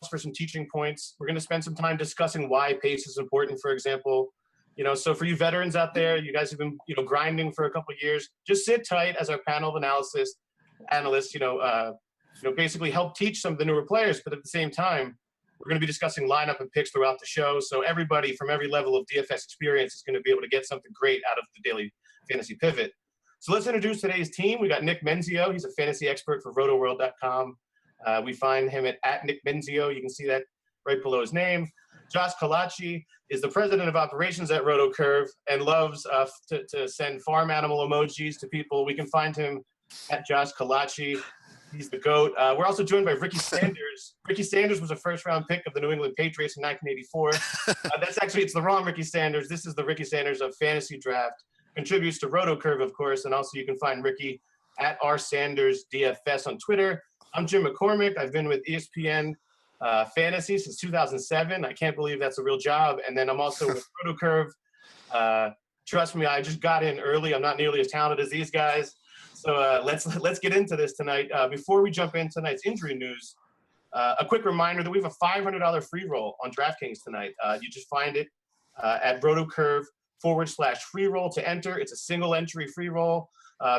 for some teaching points. We're going to spend some time discussing why pace is important, for example. So for you veterans out there, you guys have been, grinding for a couple of years, just sit tight as our panel of analysts, basically help teach some of the newer players. But at the same time, we're going to be discussing lineup and picks throughout the show. So everybody from every level of DFS experience is going to be able to get something great out of the Daily Fantasy Pivot. So let's introduce today's team. We got Nick Menzio. He's a fantasy expert for rotoworld.com. We find him at Nick Menzio. You can see that right below his name. Josh Kalachi is the president of operations at RotoCurve and loves to send farm animal emojis to people. We can find him at Josh Kalachi. He's the GOAT. We're also joined by Ricky Sanders. Ricky Sanders was a first-round pick of the New England Patriots in 1984. It's the wrong Ricky Sanders. This is the Ricky Sanders of Fantasy Draft. Contributes to RotoCurve, of course, and also you can find Ricky at rsandersdfs on Twitter. I'm Jim McCormick. I've been with ESPN Fantasy since 2007. I can't believe that's a real job. And then I'm also with RotoCurve. Trust me, I just got in early. I'm not nearly as talented as these guys. So let's get into this tonight. Before we jump into tonight's injury news, a quick reminder that we have a $500 free roll on DraftKings tonight. You just find it at RotoCurve/free roll to enter. It's a single entry free roll.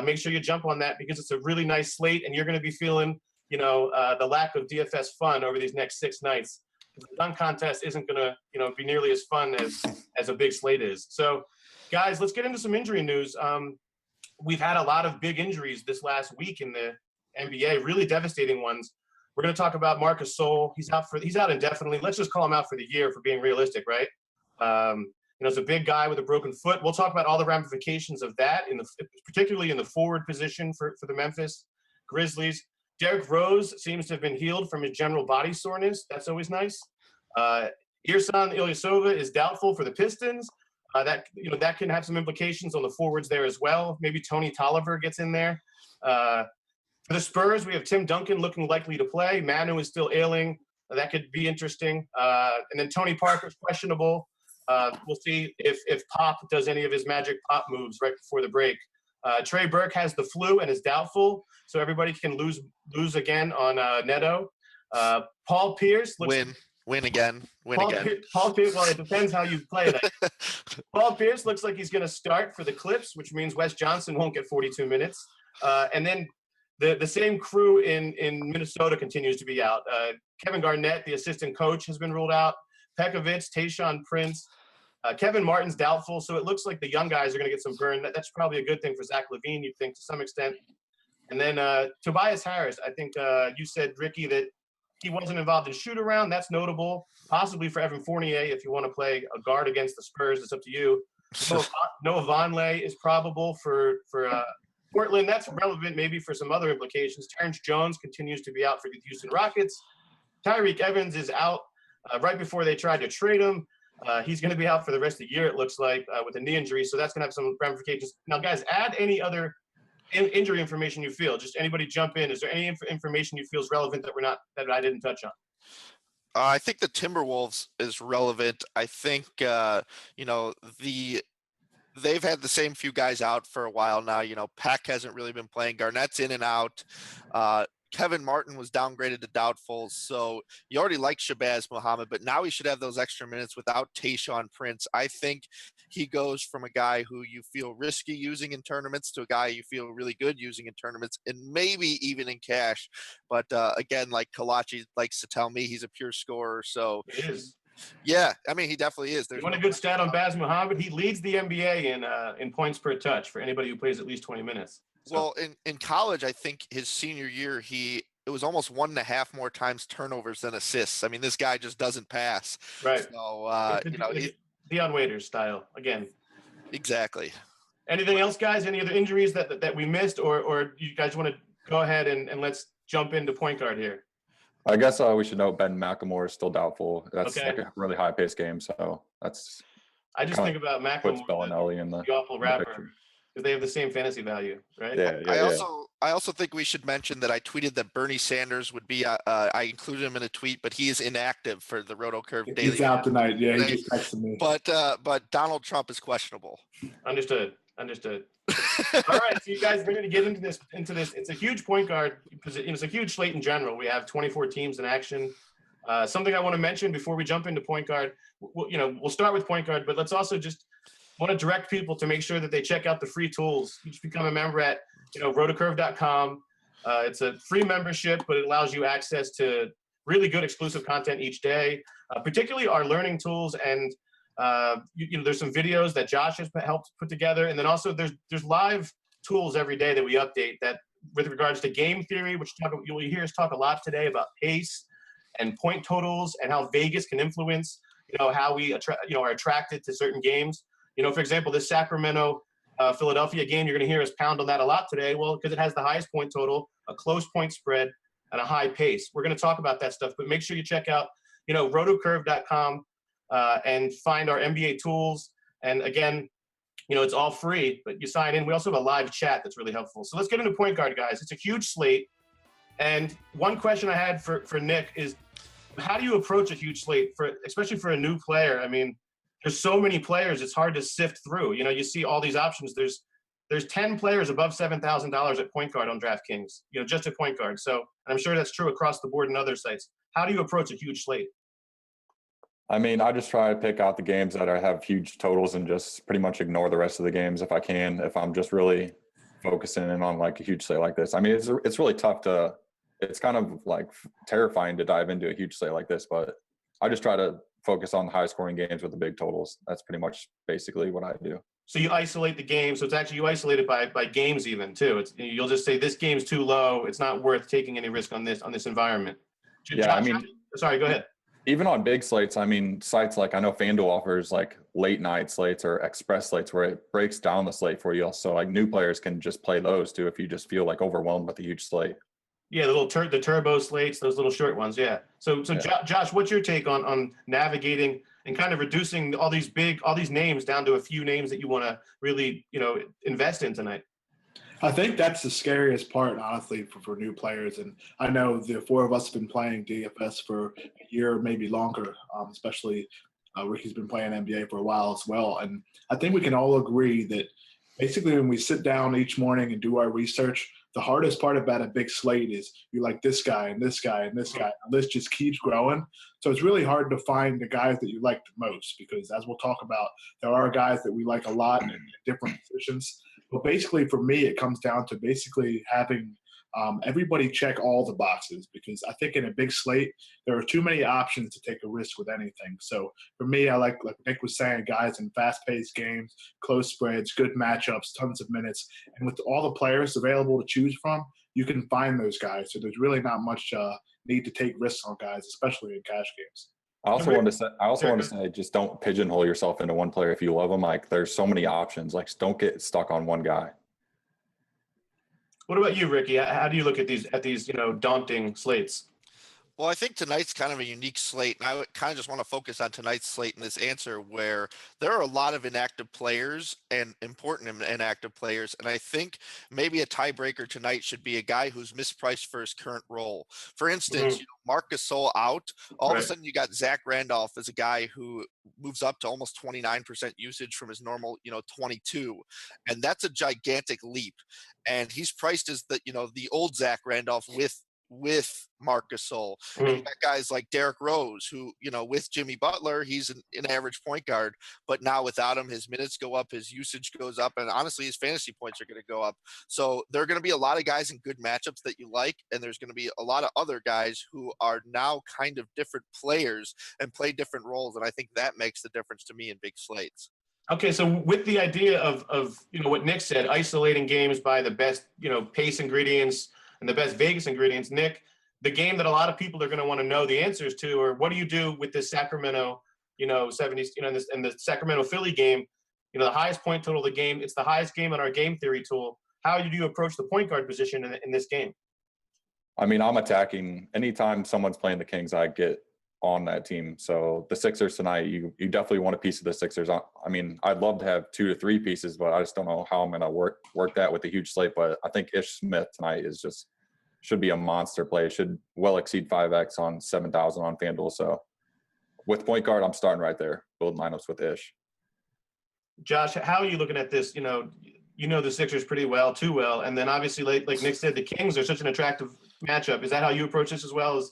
Make sure you jump on that because it's a really nice slate, and you're going to be feeling the lack of DFS fun over these next 6 nights. The dunk contest isn't going to, be nearly as fun as a big slate is. So, guys, let's get into some injury news. We've had a lot of big injuries this last week in the NBA, really devastating ones. We're going to talk about Marc Gasol. He's out indefinitely. Let's just call him out for the year for being realistic, right? It's a big guy with a broken foot. We'll talk about all the ramifications of that, particularly in the forward position for the Memphis Grizzlies. Derrick Rose seems to have been healed from his general body soreness. That's always nice. Ersan Ilyasova is doubtful for the Pistons. That can have some implications on the forwards there as well. Maybe Tony Tolliver gets in there. For the Spurs, we have Tim Duncan looking likely to play. Manu is still ailing. That could be interesting. And then Tony Parker's questionable. We'll see if Pop does any of his magic pop moves right before the break. Trey Burke has the flu and is doubtful, so everybody can lose again on Neto. Paul Pierce looks Win again. Paul Pierce, well, it depends how you play that. Paul Pierce looks like he's going to start for the Clips, which means Wes Johnson won't get 42 minutes. And then the same crew in Minnesota continues to be out. Kevin Garnett, the assistant coach, has been ruled out. Pekovic, Tayshaun Prince, Kevin Martin's doubtful, so it looks like the young guys are going to get some burn. That's probably a good thing for Zach LaVine, you'd think, to some extent. And then Tobias Harris, I think you said, Ricky, that he wasn't involved in shoot-around. That's notable. Possibly for Evan Fournier, if you want to play a guard against the Spurs, it's up to you. Noah Vonleh is probable for Portland. That's relevant maybe for some other implications. Terrence Jones continues to be out for the Houston Rockets. Tyreek Evans is out right before they tried to trade him. He's going to be out for the rest of the year, it looks like, with a knee injury. So that's going to have some ramifications. Now, guys, add any other injury information you feel. Just anybody jump in. Is there any information you feel is relevant that I didn't touch on? I think the Timberwolves is relevant. I think they've had the same few guys out for a while now. Pack hasn't really been playing. Garnett's in and out. Kevin Martin was downgraded to doubtful, so you already like Shabazz Muhammad, but now he should have those extra minutes without Tayshaun Prince. I think he goes from a guy who you feel risky using in tournaments to a guy you feel really good using in tournaments and maybe even in cash. But again, like Kalachi likes to tell me, he's a pure scorer. So he is. Yeah, I mean, he definitely is. You want a good stat on Baz Muhammad? He leads the NBA in points per touch for anybody who plays at least 20 minutes. So. Well, in college, I think his senior year, it was almost 1.5 more times turnovers than assists. I mean, this guy just doesn't pass. Right. So, Deion Waiters style again. Exactly. Anything else, guys? Any other injuries that we missed, or you guys want to go ahead and let's jump into point guard here? I guess we should note Ben McLemore is still doubtful. That's okay. Like a really high-paced game, so that's. I just think about McLemore, puts Bellinelli in the awful rapper. Because they have the same fantasy value, right? Yeah. I also think we should mention that I tweeted that Bernie Sanders would be. I included him in a tweet, but he is inactive for the RotoCurve Daily. He's out tonight. Yeah, he just texted me. But Donald Trump is questionable. Understood. All right, so you guys are going to get into this. It's a huge point guard. It's a huge slate in general. We have 24 teams in action. Something I want to mention before we jump into point guard, we'll start with point guard, but let's also just want to direct people to make sure that they check out the free tools. You just become a member at, rotocurve.com. It's a free membership, but it allows you access to really good exclusive content each day, particularly our learning tools. And, there's some videos that Josh has helped put together. And then also there's live tools every day that we update that with regards to game theory, which you'll hear us talk a lot today about pace and point totals and how Vegas can influence, how we are attracted to certain games. For example, this Sacramento Philadelphia game, you're going to hear us pound on that a lot today. Well, because it has the highest point total, a close point spread, and a high pace. We're going to talk about that stuff, but make sure you check out, rotocurve.com and find our NBA tools. And again, it's all free, but you sign in. We also have a live chat that's really helpful. So let's get into point guard, guys. It's a huge slate. And one question I had for Nick is, how do you approach a huge slate, especially for a new player? I mean, there's so many players, it's hard to sift through. You see all these options. There's 10 players above $7,000 at point guard on DraftKings, just at point guard. So I'm sure that's true across the board in other sites. How do you approach a huge slate? I mean, I just try to pick out the games that have huge totals and just pretty much ignore the rest of the games if I can, if I'm just really focusing in on like a huge slate like this. I mean, it's really tough it's kind of like terrifying to dive into a huge slate like this, but I just try to focus on the high scoring games with the big totals. That's pretty much basically what I do. So you isolate the game. So it's actually, you isolate it by games even too. You'll just say this game's too low. It's not worth taking any risk on this environment. Yeah, I mean, sorry, go ahead. Even on big slates, I mean, sites like I know FanDuel offers like late night slates or express slates where it breaks down the slate for you. So like new players can just play those too if you just feel like overwhelmed with a huge slate. Yeah, the turbo slates, those little short ones. Yeah. So yeah. Josh, what's your take on navigating and kind of reducing all these names down to a few names that you want to really, invest in tonight? I think that's the scariest part, honestly, for new players. And I know the four of us have been playing DFS for a year, maybe longer, especially Ricky's been playing NBA for a while as well. And I think we can all agree that basically when we sit down each morning and do our research, the hardest part about a big slate is you like this guy and this guy and this guy. The list just keeps growing. So it's really hard to find the guys that you like the most because, as we'll talk about, there are guys that we like a lot in different positions. But basically, for me, it comes down to basically having everybody check all the boxes because I think in a big slate, there are too many options to take a risk with anything. So for me, I like Nick was saying, guys in fast-paced games, close spreads, good matchups, tons of minutes. And with all the players available to choose from, you can find those guys. So there's really not much need to take risks on guys, especially in cash games. I also want to say, just don't pigeonhole yourself into one player if you love them. Like, there's so many options. Like, don't get stuck on one guy. What about you, Ricky? How do you look at these daunting slates? Well, I think tonight's kind of a unique slate, and I kind of just want to focus on tonight's slate in this answer where there are a lot of inactive players and important inactive players, and I think maybe a tiebreaker tonight should be a guy who's mispriced for his current role. For instance, Marc Gasol out, all of a sudden you got Zach Randolph as a guy who moves up to almost 29% usage from his normal, 22, and that's a gigantic leap. And he's priced as the old Zach Randolph with Marc Gasol. And you got guys like Derrick Rose, who, with Jimmy Butler, he's an average point guard, but now without him, his minutes go up, his usage goes up, and honestly, his fantasy points are going to go up. So there are going to be a lot of guys in good matchups that you like, and there's going to be a lot of other guys who are now kind of different players and play different roles, and I think that makes the difference to me in big slates. Okay, so with the idea of what Nick said, isolating games by the best, pace ingredients and the best Vegas ingredients, Nick, the game that a lot of people are going to want to know the answers to, or what do you do with this Sacramento, 70s, and the Sacramento Philly game, the highest point total of the game, it's the highest game on our game theory tool. How do you approach the point guard position in this game? I mean, I'm attacking anytime someone's playing the Kings, I get on that team. So the Sixers tonight, you definitely want a piece of the Sixers. I mean, I'd love to have 2 to 3 pieces, but I just don't know how I'm going to work that with a huge slate. But I think Ish Smith tonight should be a monster play. It should well exceed 5x on 7,000 on FanDuel. So with point guard, I'm starting right there. Build lineups with Ish. Josh, how are you looking at this? You know the Sixers pretty well, too well. And then obviously, like Nick said, the Kings are such an attractive matchup. Is that how you approach this as well?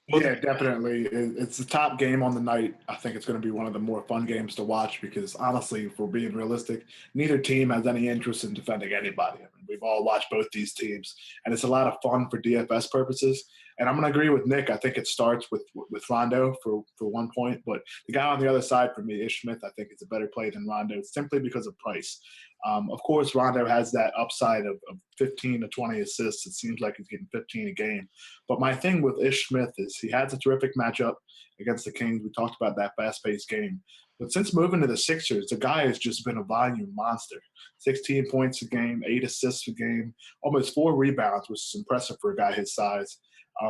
Yeah, definitely. It's the top game on the night. I think it's going to be one of the more fun games to watch because, honestly, if we're being realistic, neither team has any interest in defending anybody. I mean, we've all watched both these teams, and it's a lot of fun for DFS purposes. And I'm going to agree with Nick. I think it starts with Rondo for 1 point, but the guy on the other side for me, Ish Smith, I think is a better play than Rondo simply because of price. Of course, Rondo has that upside of 15 to 20 assists. It seems like he's getting 15 a game. But my thing with Ish Smith is he has a terrific matchup against the Kings. We talked about that fast-paced game. But since moving to the Sixers, the guy has just been a volume monster. 16 points a game, 8 assists a game, almost 4 rebounds, which is impressive for a guy his size.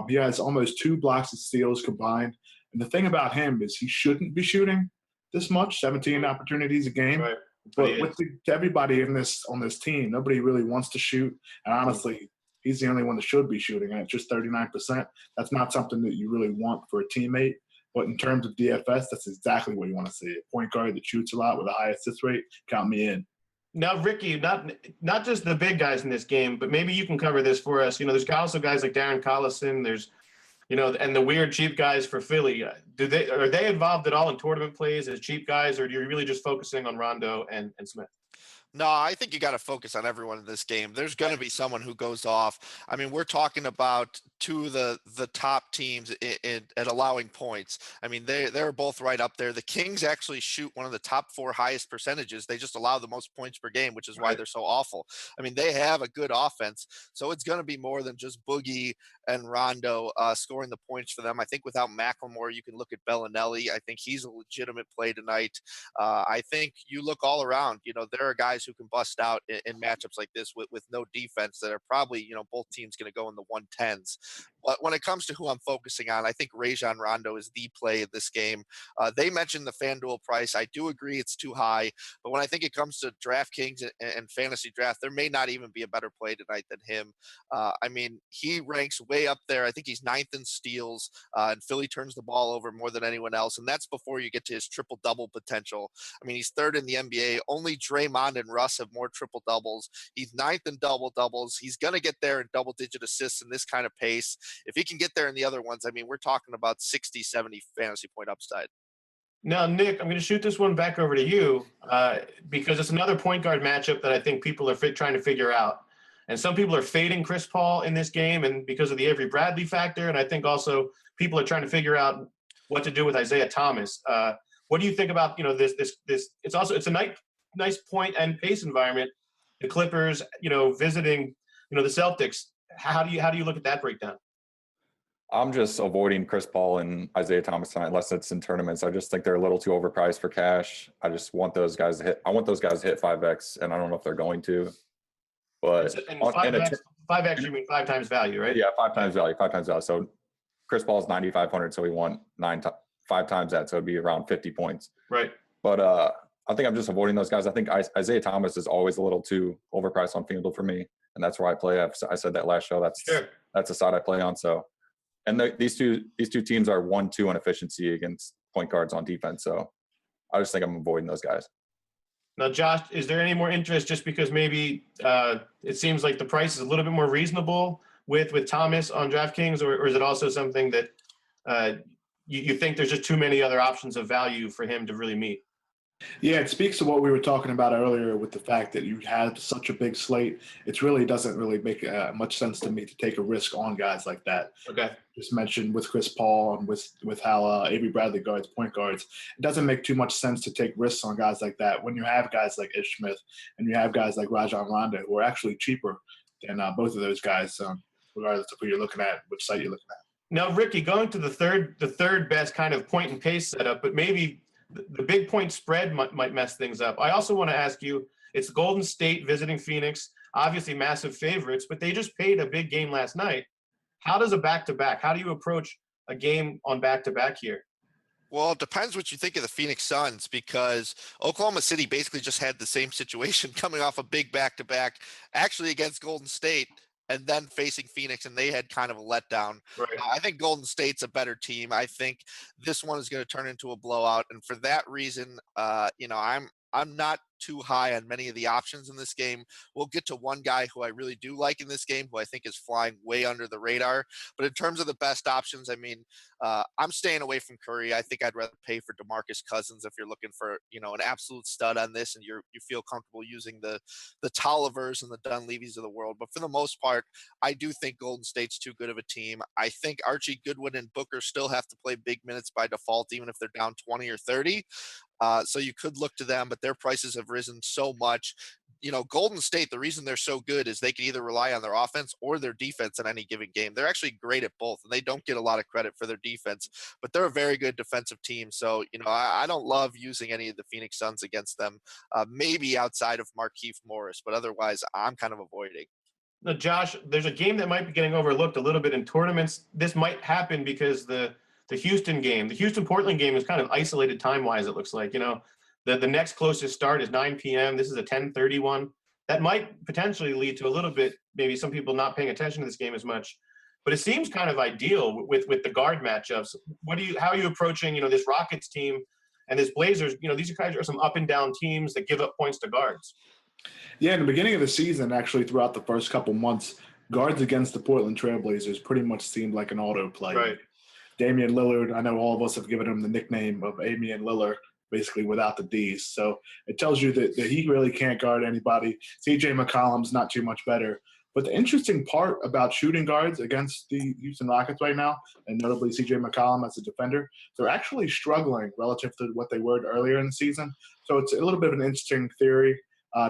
He has almost 2 blocks and steals combined. And the thing about him is he shouldn't be shooting this much, 17 opportunities a game. Right. But everybody on this team, nobody really wants to shoot. And honestly, he's the only one that should be shooting, and it's just 39%. That's not something that you really want for a teammate. But in terms of DFS, that's exactly what you want to see. A point guard that shoots a lot with a high assist rate, count me in. Now, Ricky, not just the big guys in this game, but maybe you can cover this for us. There's also guys like Darren Collison. There's, and the weird cheap guys for Philly. Are they involved at all in tournament plays as cheap guys, or are you really just focusing on Rondo and Smith? No, I think you got to focus on everyone in this game. There's going to be someone who goes off. I mean, we're talking about two of the top teams at allowing points. I mean, they're both right up there. The Kings actually shoot one of the top 4 highest percentages. They just allow the most points per game, which is why they're so awful. I mean, they have a good offense, so it's going to be more than just Boogie and Rondo scoring the points for them. I think without McLemore, you can look at Bellinelli. I think he's a legitimate play tonight. I think you look all around. There are guys who can bust out in matchups like this with no defense that are probably, both teams going to go in the 110s. But when it comes to who I'm focusing on, I think Rajon Rondo is the play of this game. They mentioned the FanDuel price. I do agree it's too high. But when I think it comes to DraftKings and fantasy draft, there may not even be a better play tonight than him. I mean, he ranks way up there. I think he's 9th in steals, and Philly turns the ball over more than anyone else. And that's before you get to his triple-double potential. I mean, he's 3rd in the NBA. Only Draymond and Russ have more triple-doubles. He's 9th in double-doubles. He's going to get there in double-digit assists in this kind of pace. If he can get there in the other ones, I mean, we're talking about 60, 70 fantasy point upside. Now, Nick, I'm going to shoot this one back over to you because it's another point guard matchup that I think people are trying to figure out. And some people are fading Chris Paul in this game and because of the Avery Bradley factor. And I think also people are trying to figure out what to do with Isaiah Thomas. What do you think about, this? It's a nice point and pace environment. The Clippers, visiting, the Celtics. How do you look at that breakdown? I'm just avoiding Chris Paul and Isaiah Thomas tonight unless it's in tournaments. I just think they're a little too overpriced for cash. I just want those guys to hit. I want those guys to hit 5x, and I don't know if they're going to. But 5x, you mean 5 times value, right? Yeah, 5 times value. 5 times value. So Chris Paul's 9,500, so we want 5 times that, so it'd be around 50 points. Right. But I think I'm just avoiding those guys. I think Isaiah Thomas is always a little too overpriced on FanDuel for me, and that's where I play. I said that last show. That's the side I play on. So. And these two teams are 1-2 in efficiency against point guards on defense. So I just think I'm avoiding those guys. Now, Josh, is there any more interest just because maybe it seems like the price is a little bit more reasonable with Thomas on DraftKings, or is it also something that you think there's just too many other options of value for him to really meet? Yeah, it speaks to what we were talking about earlier with the fact that you have such a big slate. It really doesn't really make much sense to me to take a risk on guys like that. Okay. Just mentioned with Chris Paul and with how Avery Bradley guards point guards, it doesn't make too much sense to take risks on guys like that when you have guys like Ish Smith and you have guys like Rajon Rondo who are actually cheaper than both of those guys, regardless of who you're looking at, which site you're looking at. Now, Ricky, going to the third best kind of point and pace setup, but maybe the big point spread might mess things up. I also want to ask you, it's Golden State visiting Phoenix, obviously massive favorites, but they just paid a big game last night. How does a back-to-back, how do you approach a game on back-to-back here? Well, it depends what you think of the Phoenix Suns because Oklahoma City basically just had the same situation coming off a big back-to-back, actually against Golden State, and then facing Phoenix, and they had kind of a letdown. Right. I think Golden State's a better team. I think this one is going to turn into a blowout, and for that reason, I'm I'm not too high on many of the options in this game. We'll get to one guy who I really do like in this game, who I think is flying way under the radar. But in terms of the best options, I mean, I'm staying away from Curry. I think I'd rather pay for DeMarcus Cousins if you're looking for, an absolute stud on this, and you feel comfortable using the Tollivers and the Dunleavys of the world. But for the most part, I do think Golden State's too good of a team. I think Archie Goodwin and Booker still have to play big minutes by default, even if they're down 20 or 30. So you could look to them, but their prices have risen so much. Golden State, the reason they're so good is they can either rely on their offense or their defense in any given game. They're actually great at both, and they don't get a lot of credit for their defense, but they're a very good defensive team. So, I don't love using any of the Phoenix Suns against them, maybe outside of Markieff Morris, but otherwise I'm kind of avoiding. Now, Josh, there's a game that might be getting overlooked a little bit in tournaments. This might happen because the Houston game, the Houston-Portland game is kind of isolated time-wise, it looks like. The next closest start is 9 p.m. This is a 10:30 one. That might potentially lead to a little bit, maybe some people not paying attention to this game as much. But it seems kind of ideal with the guard matchups. How are you approaching, this Rockets team and this Blazers? These guys are some up and down teams that give up points to guards. Yeah, in the beginning of the season, actually throughout the first couple months, guards against the Portland Trailblazers pretty much seemed like an auto play. Right. Damian Lillard, I know all of us have given him the nickname of Amian Lillard, basically without the D's. So it tells you that he really can't guard anybody. CJ McCollum's not too much better. But the interesting part about shooting guards against the Houston Rockets right now, and notably CJ McCollum as a defender, they're actually struggling relative to what they were earlier in the season. So it's a little bit of an interesting theory.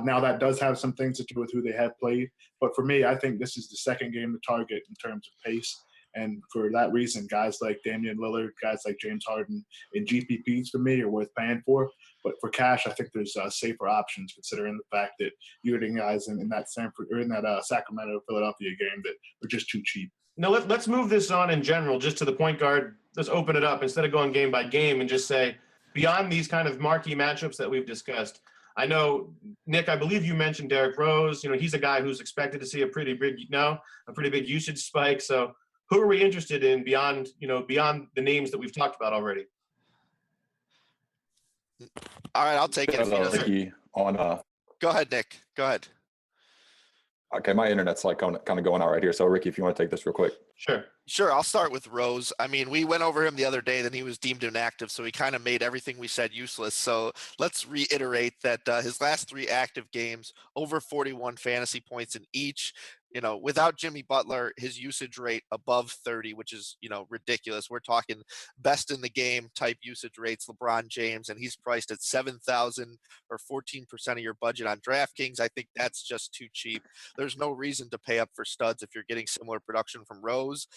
Now that does have some things to do with who they have played. But for me, I think this is the second game to target in terms of pace. And for that reason, guys like Damian Lillard, guys like James Harden, and GPPs for me are worth paying for. But for cash, I think there's safer options considering the fact that you're getting guys in that Sacramento Philadelphia game that are just too cheap. Now let's move this on in general, just to the point guard. Let's open it up instead of going game by game and just say, beyond these kind of marquee matchups that we've discussed. I know, Nick, I believe you mentioned Derrick Rose. He's a guy who's expected to see a pretty big usage spike. So who are we interested in beyond the names that we've talked about already? All right, I'll take it. Ricky, Go ahead, Nick. Go ahead. Okay, my internet's kind of going out right here. So Ricky, if you want to take this real quick. Sure, I'll start with Rose. I mean, we went over him the other day, then he was deemed inactive, so he kind of made everything we said useless. So let's reiterate that his last 3 active games, over 41 fantasy points in each. Without Jimmy Butler, his usage rate above 30, which is, ridiculous. We're talking best in the game type usage rates, LeBron James, and he's priced at 7,000 or 14% of your budget on DraftKings. I think that's just too cheap. There's no reason to pay up for studs if you're getting similar production from Rose.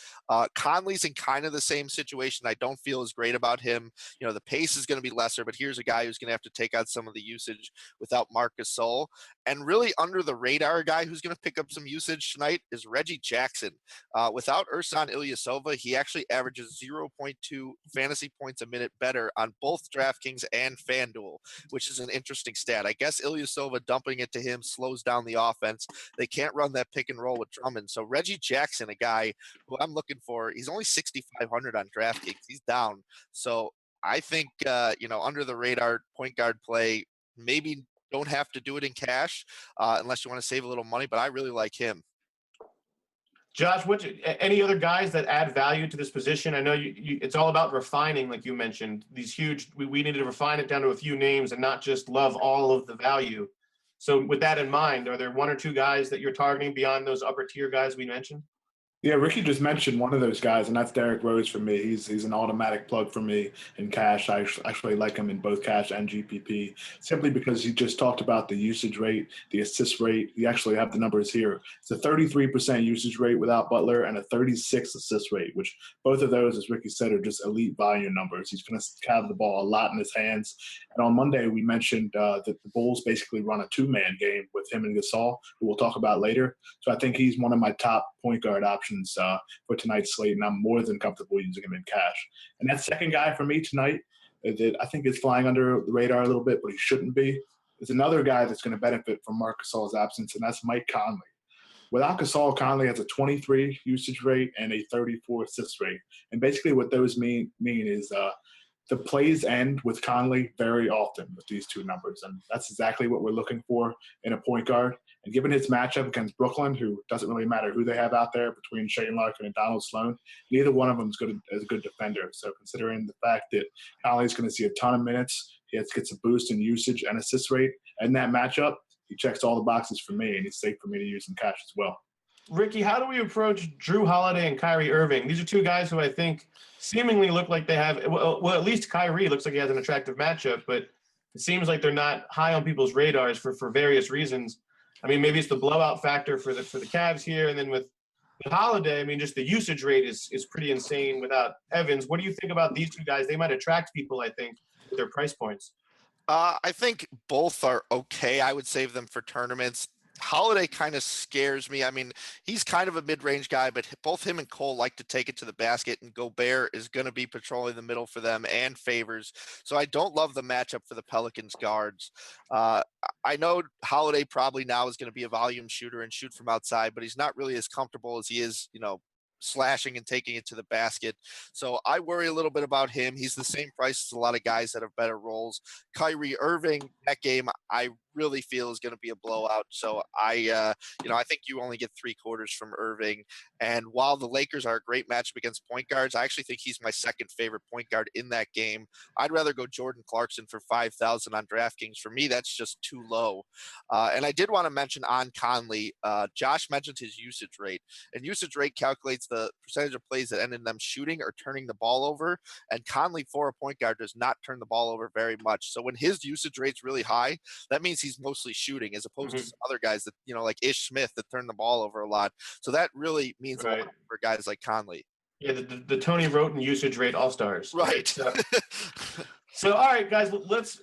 Conley's in kind of the same situation. I don't feel as great about him. The pace is going to be lesser, but here's a guy who's going to have to take out some of the usage without Marc Gasol. And really under the radar guy who's going to pick up some usage tonight is Reggie Jackson. Without Ersan Ilyasova, he actually averages 0.2 fantasy points a minute better on both DraftKings and FanDuel, which is an interesting stat. I guess Ilyasova dumping it to him slows down the offense. They can't run that pick and roll with Drummond. So Reggie Jackson, a guy who I'm looking for, he's only 6,500 on DraftKings. He's down. So I think, under the radar point guard play, maybe don't have to do it in cash unless you want to save a little money, but I really like him. Josh, any other guys that add value to this position? I know it's all about refining, like you mentioned. These huge, we needed to refine it down to a few names and not just love all of the value. So with that in mind, are there 1 or 2 guys that you're targeting beyond those upper tier guys we mentioned? Yeah, Ricky just mentioned one of those guys, and that's Derrick Rose for me. He's an automatic plug for me in cash. I actually like him in both cash and GPP simply because he just talked about the usage rate, the assist rate. You actually have the numbers here. It's a 33% usage rate without Butler and a 36 assist rate, which both of those, as Ricky said, are just elite volume numbers. He's going to have the ball a lot in his hands. And on Monday, we mentioned that the Bulls basically run a 2-man game with him and Gasol, who we'll talk about later. So I think he's one of my top point guard options for tonight's slate, and I'm more than comfortable using him in cash. And that second guy for me tonight that I think is flying under the radar a little bit, but he shouldn't be, is another guy that's going to benefit from Marc Gasol's absence, and that's Mike Conley. Without Gasol, Conley has a 23 usage rate and a 34 assist rate. And basically what those mean is the plays end with Conley very often with these two numbers, and that's exactly what we're looking for in a point guard. And given his matchup against Brooklyn, who doesn't really matter who they have out there between Shane Larkin and Donald Sloan, neither one of them is a good defender. So considering the fact that Conley's going to see a ton of minutes, he gets a boost in usage and assist rate, and that matchup, he checks all the boxes for me, and he's safe for me to use in cash as well. Ricky, how do we approach Drew Holiday and Kyrie Irving? These are two guys who I think seemingly look like they have, well, at least Kyrie looks like he has an attractive matchup, but it seems like they're not high on people's radars for various reasons. I mean, maybe it's the blowout factor for the Cavs here, and then with Holiday, I mean, just the usage rate is pretty insane without Evans. What do you think about these two guys? They might attract people, I think, with their price points. I think both are okay. I would save them for tournaments. Holiday kind of scares me. I mean, he's kind of a mid-range guy, but both him and Cole like to take it to the basket, and Gobert is going to be patrolling the middle for them and Favors. So I don't love the matchup for the Pelicans guards. I know Holiday probably now is going to be a volume shooter and shoot from outside, but he's not really as comfortable as he is, slashing and taking it to the basket. So I worry a little bit about him. He's the same price as a lot of guys that have better roles. Kyrie Irving, that game, I really feel is going to be a blowout. So I think you only get 3/4 from Irving. And while the Lakers are a great matchup against point guards, I actually think he's my second favorite point guard in that game. I'd rather go Jordan Clarkson for 5,000 on DraftKings. For me, that's just too low. And I did want to mention on Conley, Josh mentioned his usage rate, and usage rate calculates the percentage of plays that end in them shooting or turning the ball over. And Conley, for a point guard, does not turn the ball over very much. So when his usage rate's really high, that means he's mostly shooting, as opposed to some other guys that, like Ish Smith, that turn the ball over a lot. So that really means a lot for guys like Conley. Yeah, the Tony Roten usage rate all-stars. Right. So, all right, guys,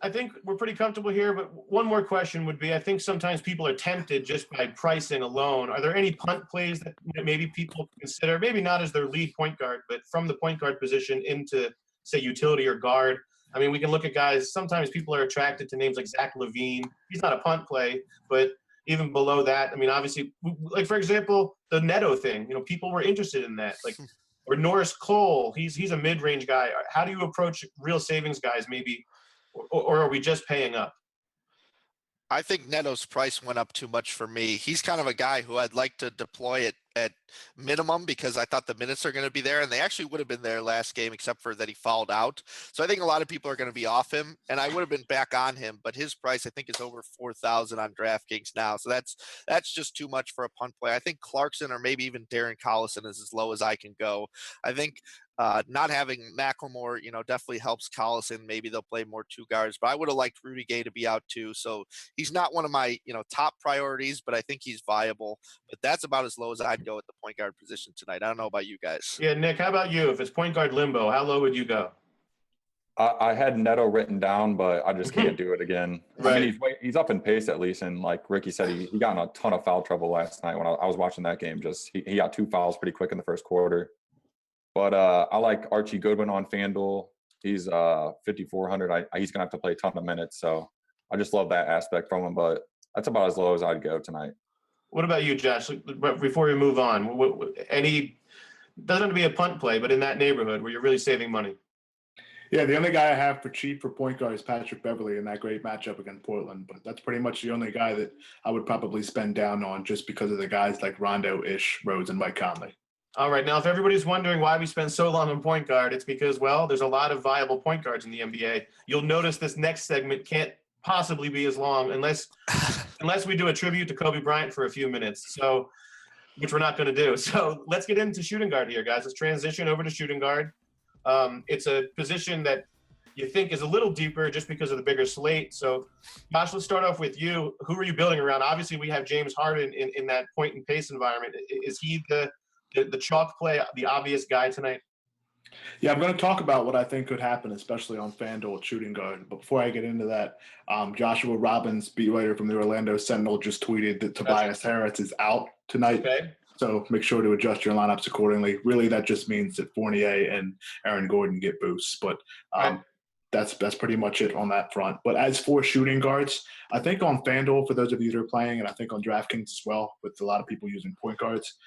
I think we're pretty comfortable here, but one more question would be, I think sometimes people are tempted just by pricing alone. Are there any punt plays that maybe people consider, maybe not as their lead point guard, but from the point guard position into, say, utility or guard? I mean, we can look at guys, sometimes people are attracted to names like Zach LaVine. He's not a punt play, but even below that, I mean, obviously, like, for example, the Neto thing, people were interested in that. Like, or Norris Cole, he's a mid-range guy. How do you approach real savings guys maybe, or are we just paying up? I think Neto's price went up too much for me. He's kind of a guy who I'd like to deploy at minimum, because I thought the minutes are going to be there, and they actually would have been there last game, except for that he fouled out. So I think a lot of people are going to be off him, and I would have been back on him, but his price I think is over 4,000 on DraftKings now. So that's just too much for a punt play. I think Clarkson or maybe even Darren Collison is as low as I can go. I think not having Macklemore, definitely helps Collison. Maybe they'll play more two guards, but I would have liked Rudy Gay to be out too. So he's not one of my, top priorities, but I think he's viable. But that's about as low as I'd go at the point guard position tonight. I don't know about you guys. Yeah, Nick, how about you? If it's point guard limbo, how low would you go? I had Neto written down, but I just can't do it again. Right. I mean, he's up in pace at least, and like Ricky said, he got in a ton of foul trouble last night when I was watching that game. Just he got 2 fouls pretty quick in the first quarter. But I like Archie Goodwin on FanDuel. He's 5,400. He's gonna have to play a ton of minutes, so I just love that aspect from him. But that's about as low as I'd go tonight. What about you, Josh? Before we move on, doesn't have to be a punt play, but in that neighborhood where you're really saving money? Yeah, the only guy I have for cheap for point guard is Patrick Beverley in that great matchup against Portland. But that's pretty much the only guy that I would probably spend down on, just because of the guys like Rondo, Ish, Rhodes, and Mike Conley. All right. Now, if everybody's wondering why we spend so long on point guard, it's because, well, there's a lot of viable point guards in the NBA. You'll notice this next segment can't possibly be as long unless we do a tribute to Kobe Bryant for a few minutes, so which we're not going to do. So let's get into shooting guard here, guys. Let's transition over to shooting guard. It's a position that you think is a little deeper just because of the bigger slate. So, Josh, let's start off with you. Who are you building around? Obviously, we have James Harden in that point and pace environment. Is he the chalk play, the obvious guy tonight? Yeah, I'm going to talk about what I think could happen, especially on FanDuel at shooting guard. But before I get into that, Joshua Robbins, beat writer from the Orlando Sentinel, just tweeted that Tobias Harris is out tonight. Okay. So make sure to adjust your lineups accordingly. Really, that just means that Fournier and Aaron Gordon get boosts. But that's pretty much it on that front. But as for shooting guards, I think on FanDuel, for those of you that are playing, and I think on DraftKings as well, with a lot of people using point guards,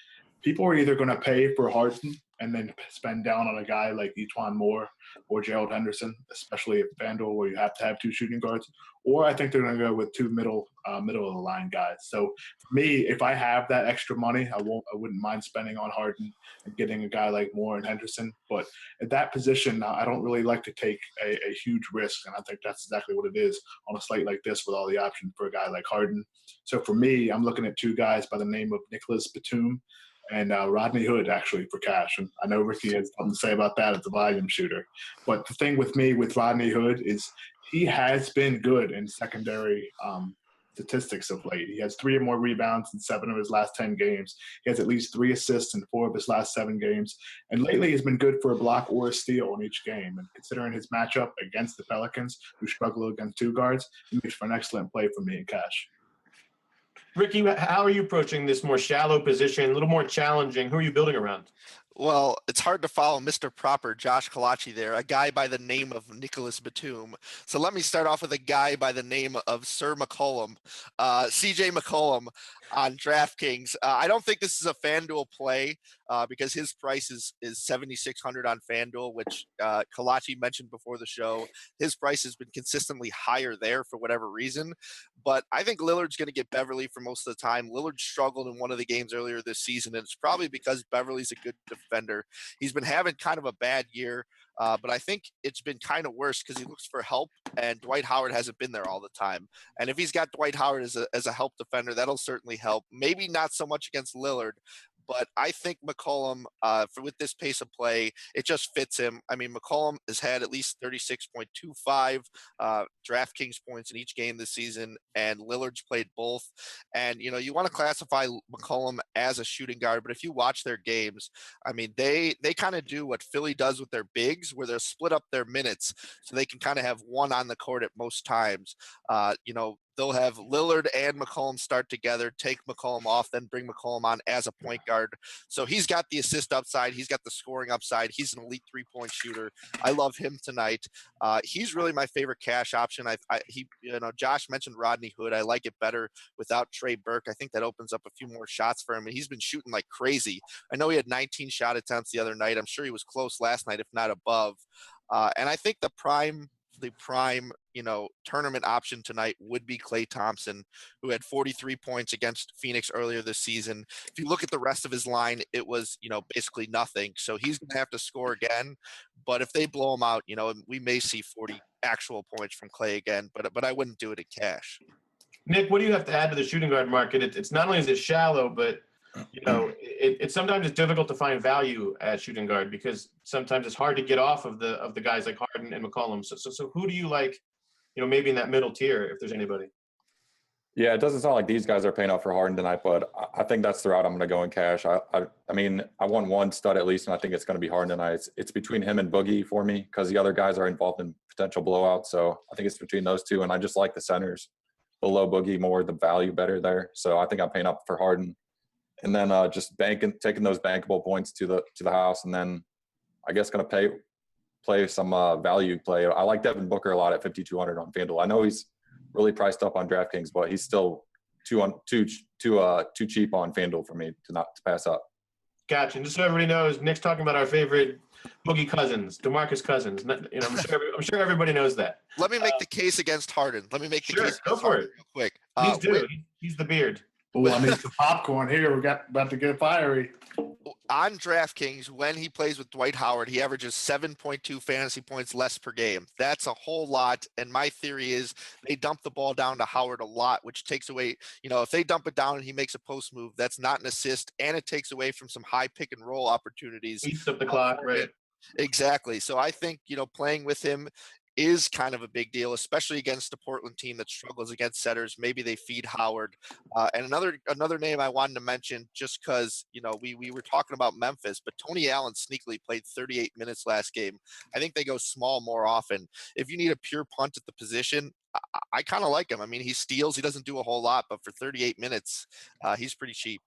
people are either going to pay for Harden and then spend down on a guy like Etuan Moore or Gerald Henderson, especially at FanDuel where you have to have two shooting guards, or I think they're going to go with two middle of the line guys. So for me, if I have that extra money, I wouldn't mind spending on Harden and getting a guy like Moore and Henderson. But at that position, I don't really like to take a huge risk, and I think that's exactly what it is on a slate like this with all the options for a guy like Harden. So for me, I'm looking at two guys by the name of Nicholas Batum and Rodney Hood, actually, for cash. And I know Ricky has something to say about that as a volume shooter. But the thing with me with Rodney Hood is he has been good in secondary statistics of late. He has 3 or more rebounds in 7 of his last 10 games. He has at least 3 assists in 4 of his last 7 games. And lately he's been good for a block or a steal in each game. And considering his matchup against the Pelicans, who struggle against 2 guards, he makes for an excellent play for me in cash. Ricky, how are you approaching this more shallow position, a little more challenging? Who are you building around? Well, it's hard to follow Mr. Proper, Josh Kalachi there, a guy by the name of Nicholas Batum. So let me start off with a guy by the name of Sir McCollum, CJ McCollum on DraftKings. I don't think this is a FanDuel play because his price is $7,600 on FanDuel, which Kalachi mentioned before the show. His price has been consistently higher there for whatever reason. But I think Lillard's going to get Beverly for most of the time. Lillard struggled in one of the games earlier this season, and it's probably because Beverly's a good defender. He's been having kind of a bad year, but I think it's been kind of worse because he looks for help, and Dwight Howard hasn't been there all the time. And if he's got Dwight Howard as a help defender, that'll certainly help. Maybe not so much against Lillard, but I think McCollum, with this pace of play, it just fits him. I mean, McCollum has had at least 36.25 DraftKings points in each game this season, and Lillard's played both. And, you know, you want to classify McCollum as a shooting guard, but if you watch their games, I mean, they kind of do what Philly does with their bigs, where they'll split up their minutes so they can kind of have one on the court at most times. You know, they'll have Lillard and McCollum start together, take McCollum off, then bring McCollum on as a point guard. So he's got the assist upside. He's got the scoring upside. He's an elite three-point shooter. I love him tonight. He's really my favorite cash option. Josh mentioned Rodney Hood. I like it better without Trey Burke. I think that opens up a few more shots for him, and he's been shooting like crazy. I know he had 19 shot attempts the other night. I'm sure he was close last night, if not above. And I think the prime, tournament option tonight would be Klay Thompson, who had 43 points against Phoenix earlier this season. If you look at the rest of his line, it was, basically nothing. So he's going to have to score again. But if they blow him out, we may see 40 actual points from Klay again, but I wouldn't do it in cash. Nick, what do you have to add to the shooting guard market? It's not only is it shallow, but it's sometimes it's difficult to find value at shooting guard because sometimes it's hard to get off of the guys like Harden and McCollum. So who do you like, maybe in that middle tier, if there's anybody? Yeah, it doesn't sound like these guys are paying up for Harden tonight, but I think that's the route I'm going to go in cash. I mean, I want one stud at least, and I think it's going to be Harden tonight. It's between him and Boogie for me because the other guys are involved in potential blowouts. So I think it's between those two, and I just like the centers below Boogie more, the value better there. So I think I'm paying up for Harden. And then just taking those bankable points to the house, and then I guess going to play some value play. I like Devin Booker a lot at 5,200 on FanDuel. I know he's really priced up on DraftKings, but he's still too cheap on FanDuel for me to pass up. Gotcha. And just so everybody knows, Nick's talking about our favorite Boogie Cousins, DeMarcus Cousins. I'm sure everybody knows that. Let me make the case against Harden. Let me make the case against Harden real quick. Please do. He's the beard. Oh, I need some popcorn here. We're about to get fiery. On DraftKings, when he plays with Dwight Howard, he averages 7.2 fantasy points less per game. That's a whole lot. And my theory is they dump the ball down to Howard a lot, which takes away, if they dump it down and he makes a post move, that's not an assist. And it takes away from some high pick and roll opportunities. Eats up the clock, right? Exactly. So I think, playing with him is kind of a big deal, especially against a Portland team that struggles against setters. Maybe they feed Howard. And another name I wanted to mention, just because, we were talking about Memphis, but Tony Allen sneakily played 38 minutes last game. I think they go small more often. If you need a pure punt at the position, I kind of like him. I mean, he steals. He doesn't do a whole lot, but for 38 minutes, he's pretty cheap.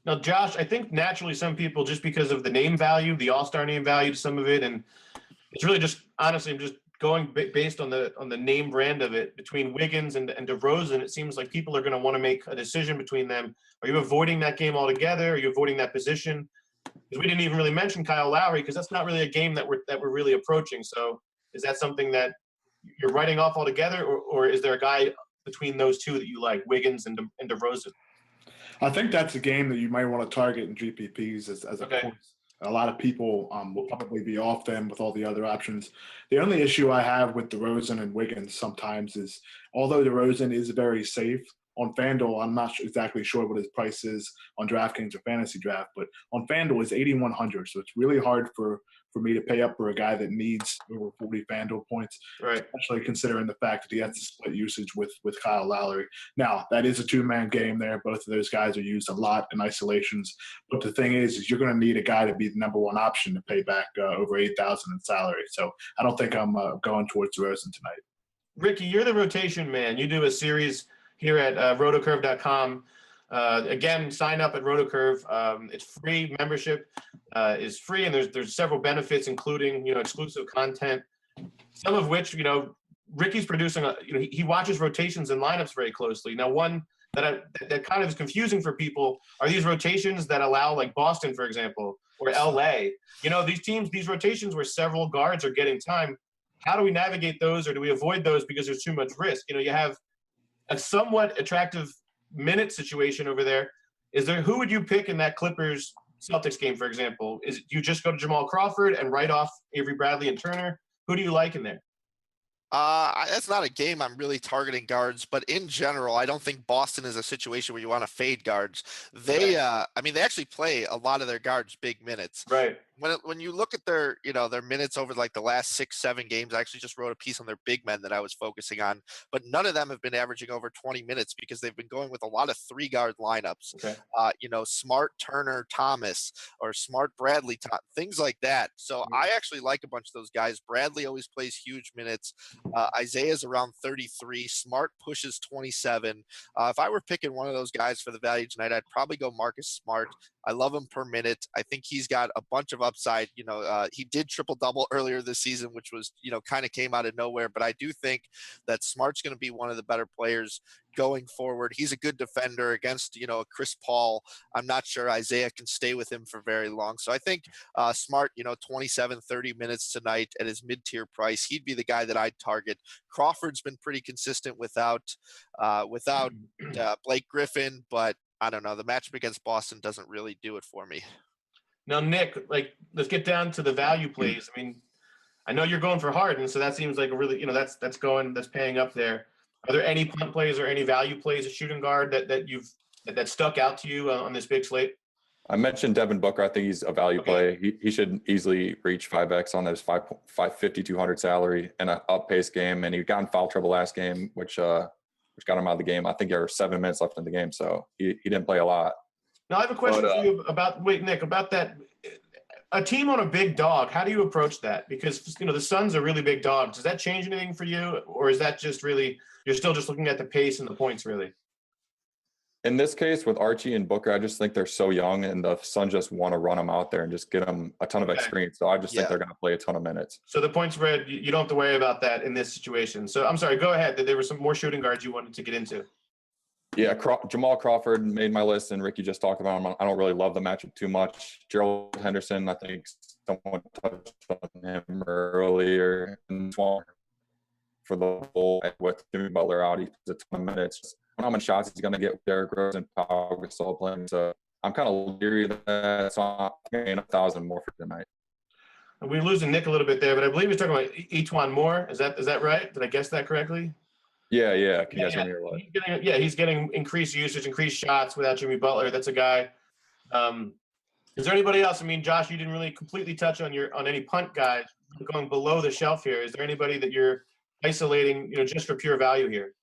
Now, Josh, I think naturally some people, just because of the name value, the all-star name value to some of it, and it's really just, honestly, I'm just going based on the name brand of it between Wiggins and DeRozan, it seems like people are going to want to make a decision between them. Are you avoiding that game altogether? Are you avoiding that position? Because we didn't even really mention Kyle Lowry because that's not really a game that we're really approaching. So is that something that you're writing off altogether, or is there a guy between those two that you like, Wiggins and DeRozan? I think that's a game that you might want to target in GPPs as a Okay. point. A lot of people will probably be off them with all the other options. The only issue I have with DeRozan and Wiggins sometimes is, although DeRozan is very safe on FanDuel, I'm not exactly sure what his price is on DraftKings or Fantasy Draft, but on FanDuel it's 8,100, so it's really hard for me to pay up for a guy that needs over 40 FanDuel points, Right. especially considering the fact that he has to split usage with Kyle Lowry. Now, that is a two-man game there. Both of those guys are used a lot in isolations. But the thing is you're going to need a guy to be the number one option to pay back over $8,000 in salary. So I don't think I'm going towards DeRozan tonight. Ricky, you're the rotation man. You do a series here at rotocurve.com. Again, sign up at RotoCurve. It's free. Membership is free, and there's several benefits, including exclusive content. Some of which Ricky's producing. He watches rotations and lineups very closely. Now, one that kind of is confusing for people are these rotations that allow, like Boston, for example, or LA. These teams, these rotations where several guards are getting time. How do we navigate those, or do we avoid those because there's too much risk? You have a somewhat attractive minute situation over there. Who would you pick in that Clippers Celtics game, for example? Do you just go to Jamal Crawford and write off Avery Bradley and Turner? Who do you like in there? That's not a game I'm really targeting guards, but in general, I don't think Boston is a situation where you want to fade guards. They actually play a lot of their guards big minutes. Right. When you look at their minutes over like the last 6-7 games, I actually just wrote a piece on their big men that I was focusing on, but none of them have been averaging over 20 minutes because they've been going with a lot of 3-guard lineups. Okay. Smart Turner Thomas or Smart Bradley, things like that. So I actually like a bunch of those guys. Bradley always plays huge minutes. Isaiah's around 33. Smart pushes 27. If I were picking one of those guys for the value tonight, I'd probably go Marcus Smart. I love him per minute. I think he's got a bunch of upside. He did triple-double earlier this season, which was, kind of came out of nowhere. But I do think that Smart's going to be one of the better players going forward. He's a good defender against, Chris Paul. I'm not sure Isaiah can stay with him for very long. So I think Smart, 27, 30 minutes tonight at his mid-tier price, he'd be the guy that I'd target. Crawford's been pretty consistent without Blake Griffin, but I don't know. The matchup against Boston doesn't really do it for me. Now, Nick, let's get down to the value plays. I mean, I know you're going for Harden, so that seems like a really, that's paying up there. Are there any punt plays or any value plays, a shooting guard that stuck out to you on this big slate? I mentioned Devin Booker. I think he's a value play. He should easily reach 5x on his 550-200 salary in an up-paced game, and he got in foul trouble last game, which got him out of the game. I think there were 7 minutes left in the game, so he didn't play a lot. Now, I have a question for you about that. A team on a big dog, how do you approach that? Because, the Suns are really big dogs. Does that change anything for you? Or is that just really, you're still just looking at the pace and the points, really? In this case, with Archie and Booker, I just think they're so young, and the Suns just want to run them out there and just get them a ton of experience. So I just think they're going to play a ton of minutes. So the point spread, you don't have to worry about that in this situation. So I'm sorry, go ahead. There were some more shooting guards you wanted to get into. Yeah, Jamal Crawford made my list, and Ricky just talked about him. I don't really love the matchup too much. Gerald Henderson, I think someone touched on him earlier. And for the bowl with Jimmy Butler out, he plays a ton of minutes. I don't know how many shots he's going to get with Derrick Rose and Pau Gasol playing. So I'm kind of leery of that. So I'm paying 1,000 more for tonight. We're losing Nick a little bit there, but I believe he's talking about Etuan Moore. Is that right? Did I guess that correctly? Yeah. Can you guys hear me or what? He's getting increased usage, increased shots without Jimmy Butler. That's a guy. Is there anybody else? I mean, Josh, you didn't really completely touch on any punt guys going below the shelf here. Is there anybody that you're isolating, just for pure value here?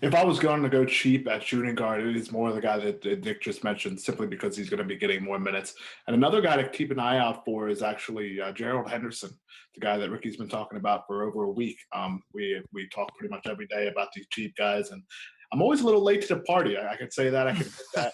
If I was going to go cheap at shooting guard, it is more the guy that Nick just mentioned, simply because he's going to be getting more minutes. And another guy to keep an eye out for is actually Gerald Henderson, the guy that Ricky's been talking about for over a week. We talk pretty much every day about these cheap guys, and I'm always a little late to the party. I could say that. I can admit that.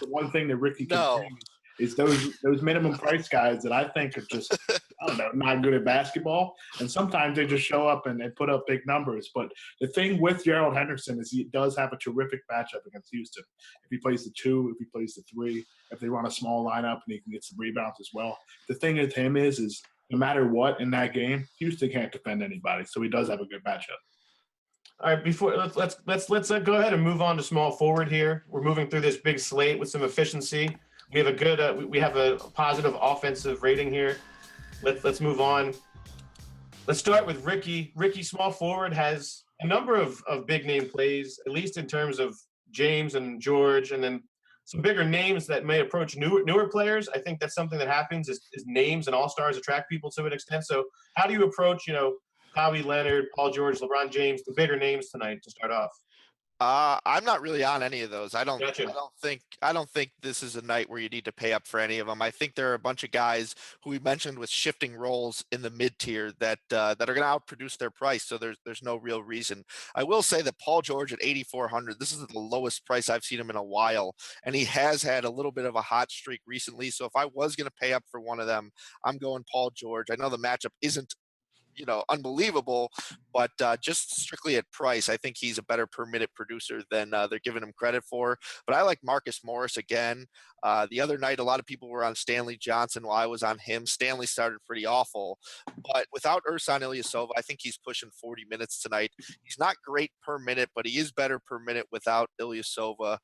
The one thing that Ricky can bring is those minimum price guys that I think are just I don't know, not good at basketball. And sometimes they just show up and put up big numbers. But the thing with Gerald Henderson is he does have a terrific matchup against Houston. If he plays the 2, if he plays the 3, if they run a small lineup and he can get some rebounds as well. The thing with him is no matter what in that game, Houston can't defend anybody. So he does have a good matchup. All right, before let's go ahead and move on to small forward here. We're moving through this big slate with some efficiency. We have a good we have a positive offensive rating here. Let's move on. Let's start with Ricky. Ricky, small forward, has a number of big name plays, at least in terms of James and George, and then some bigger names that may approach newer players. I think that's something that happens is names and all-stars attract people to an extent. So how do you approach, Kawhi Leonard, Paul George, LeBron James, the bigger names tonight to start off? I'm not really on any of those. Gotcha. I don't think this is a night where you need to pay up for any of them. I think there are a bunch of guys who we mentioned with shifting roles in the mid tier that are going to outproduce their price. So there's no real reason. I will say that Paul George at 8,400. This is the lowest price I've seen him in a while, and he has had a little bit of a hot streak recently. So if I was going to pay up for one of them, I'm going Paul George. I know the matchup isn't unbelievable, but just strictly at price, I think he's a better per minute producer than they're giving him credit for. But I like Marcus Morris again. The other night, a lot of people were on Stanley Johnson while I was on him. Stanley started pretty awful, but without Ersan Ilyasova, I think he's pushing 40 minutes tonight. He's not great per minute, but he is better per minute without Ilyasova.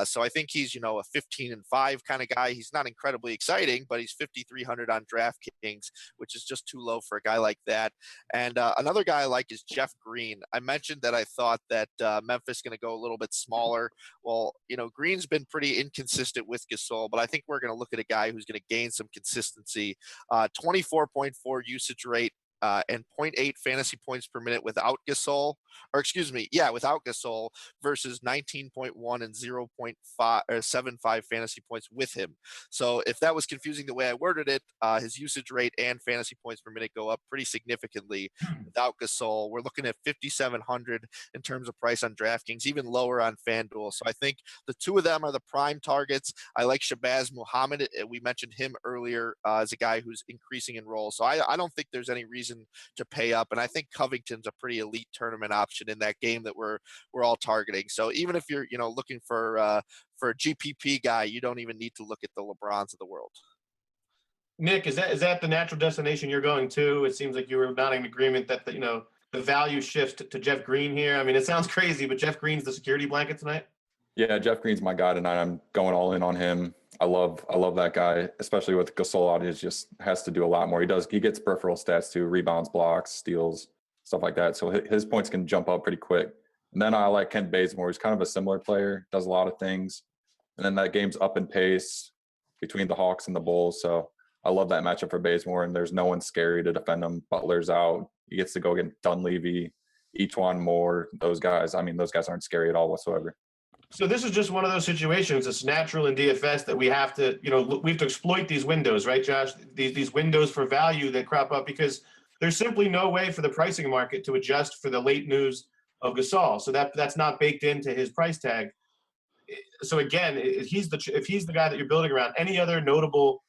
So I think he's, a 15-5 kind of guy. He's not incredibly exciting, but he's 5,300 on DraftKings, which is just too low for a guy like that. And another guy I like is Jeff Green. I mentioned that I thought that Memphis is going to go a little bit smaller. Well, Green's been pretty inconsistent with Gasol, but I think we're going to look at a guy who's going to gain some consistency. 24.4 usage rate. And 0.8 fantasy points per minute without Gasol, without Gasol versus 19.1 and 0.75 fantasy points with him. So if that was confusing the way I worded it, his usage rate and fantasy points per minute go up pretty significantly without Gasol. We're looking at 5,700 in terms of price on DraftKings, even lower on FanDuel. So I think the two of them are the prime targets. I like Shabazz Muhammad. We mentioned him earlier as a guy who's increasing in role. So I don't think there's any reason to pay up, and I think Covington's a pretty elite tournament option in that game that we're all targeting. So even if you're looking for a GPP guy, you don't even need to look at the LeBrons of the world. Nick, is that the natural destination you're going to? It seems like you were not in agreement that the value shifts to Jeff Green here. I mean, it sounds crazy, but Jeff Green's the security blanket tonight. Yeah, Jeff Green's my guy tonight. I'm going all in on him. I love that guy, especially with Gasol out. He just has to do a lot more. He gets peripheral stats too, rebounds, blocks, steals, stuff like that. So his points can jump up pretty quick. And then I like Kent Bazemore. He's kind of a similar player, does a lot of things. And then that game's up in pace between the Hawks and the Bulls. So I love that matchup for Bazemore, and there's no one scary to defend him. Butler's out. He gets to go against Dunleavy, Etuan Moore, those guys. I mean, those guys aren't scary at all whatsoever. So this is just one of those situations. It's natural in DFS that we have to exploit these windows, right, Josh? These windows for value that crop up because there's simply no way for the pricing market to adjust for the late news of Gasol. So that's not baked into his price tag. So again, if he's the guy that you're building around, any other notable,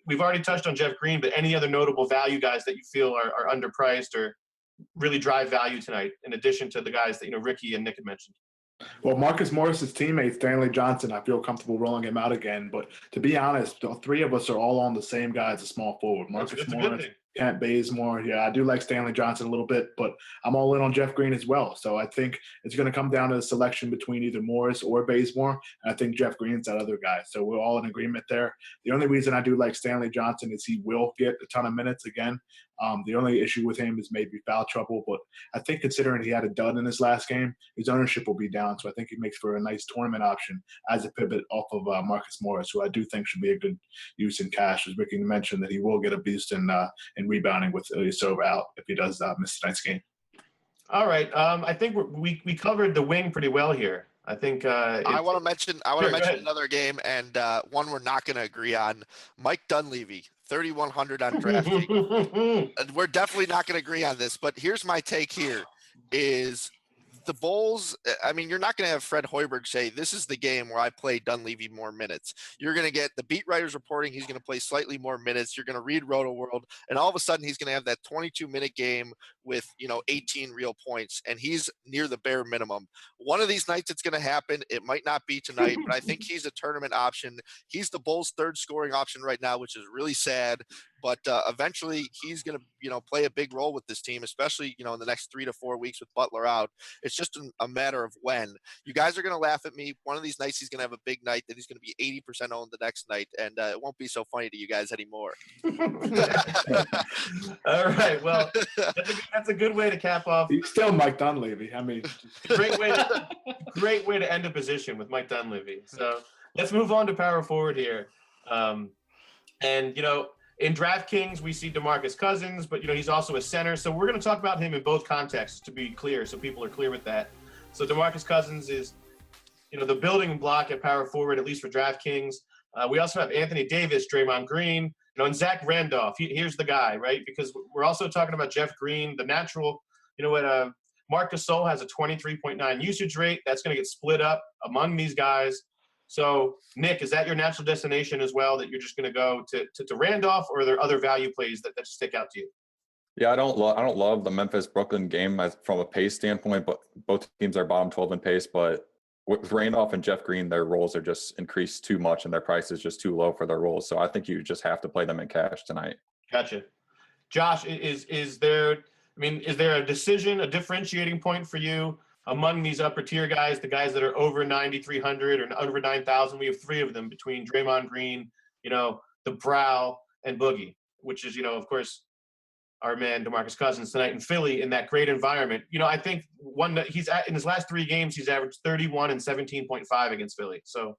we've already touched on Jeff Green, but any other notable value guys that you feel are underpriced or really drive value tonight, in addition to the guys that Ricky and Nick had mentioned? Well, Marcus Morris's teammate, Stanley Johnson, I feel comfortable rolling him out again. But to be honest, the three of us are all on the same guy as a small forward. Marcus Morris, Kent Bazemore. Yeah, I do like Stanley Johnson a little bit, but I'm all in on Jeff Green as well. So I think it's going to come down to the selection between either Morris or Bazemore. And I think Jeff Green's that other guy. So we're all in agreement there. The only reason I do like Stanley Johnson is he will get a ton of minutes again. The only issue with him is maybe foul trouble, but I think considering he had a dud in his last game, his ownership will be down. So I think he makes for a nice tournament option as a pivot off of Marcus Morris, who I do think should be a good use in cash. As Ricky mentioned, that he will get a boost in rebounding with Ilyasova out if he does miss tonight's game. All right, I think we covered the wing pretty well here. I think I want to mention another game and one we're not going to agree on. Mike Dunleavy, 3,100 on DraftKings. And we're definitely not going to agree on this, but here's my take here is the Bulls, I mean, you're not going to have Fred Hoiberg say, this is the game where I play Dunleavy more minutes. You're going to get the beat writers reporting he's going to play slightly more minutes. You're going to read Roto World, and all of a sudden he's going to have that 22-minute game with, 18 real points, and he's near the bare minimum. One of these nights it's going to happen. It might not be tonight, but I think he's a tournament option. He's the Bulls' third scoring option right now, which is really sad. But eventually he's going to, play a big role with this team, especially, in the next 3 to 4 weeks with Butler out. It's just a matter of when. You guys are going to laugh at me. One of these nights he's going to have a big night, then he's going to be 80% owned the next night, and it won't be so funny to you guys anymore. All right. Well, that's a good way to cap off. He's still Mike Dunleavy. I mean, great way to end a position with Mike Dunleavy. So let's move on to power forward here. In DraftKings, we see DeMarcus Cousins, but, he's also a center. So we're going to talk about him in both contexts to be clear, so people are clear with that. So DeMarcus Cousins is, the building block at power forward, at least for DraftKings. We also have Anthony Davis, Draymond Green, and Zach Randolph. Here's the guy, right? Because we're also talking about Jeff Green, the natural. Marc Gasol has a 23.9 usage rate. That's going to get split up among these guys. So, Nick, is that your natural destination as well, that you're just going to go to Randolph, or are there other value plays that stick out to you? Yeah, I don't love the Memphis-Brooklyn game from a pace standpoint, but both teams are bottom 12 in pace. But with Randolph and Jeff Green, their roles are just increased too much, and their price is just too low for their roles. So I think you just have to play them in cash tonight. Gotcha. Josh, is there a decision, a differentiating point for you among these upper tier guys, the guys that are over 9,300 or over 9,000? We have three of them between Draymond Green, the Brow, and Boogie, which is, of course, our man DeMarcus Cousins tonight in Philly in that great environment. I think in his last 3 games, he's averaged 31 and 17.5 against Philly. So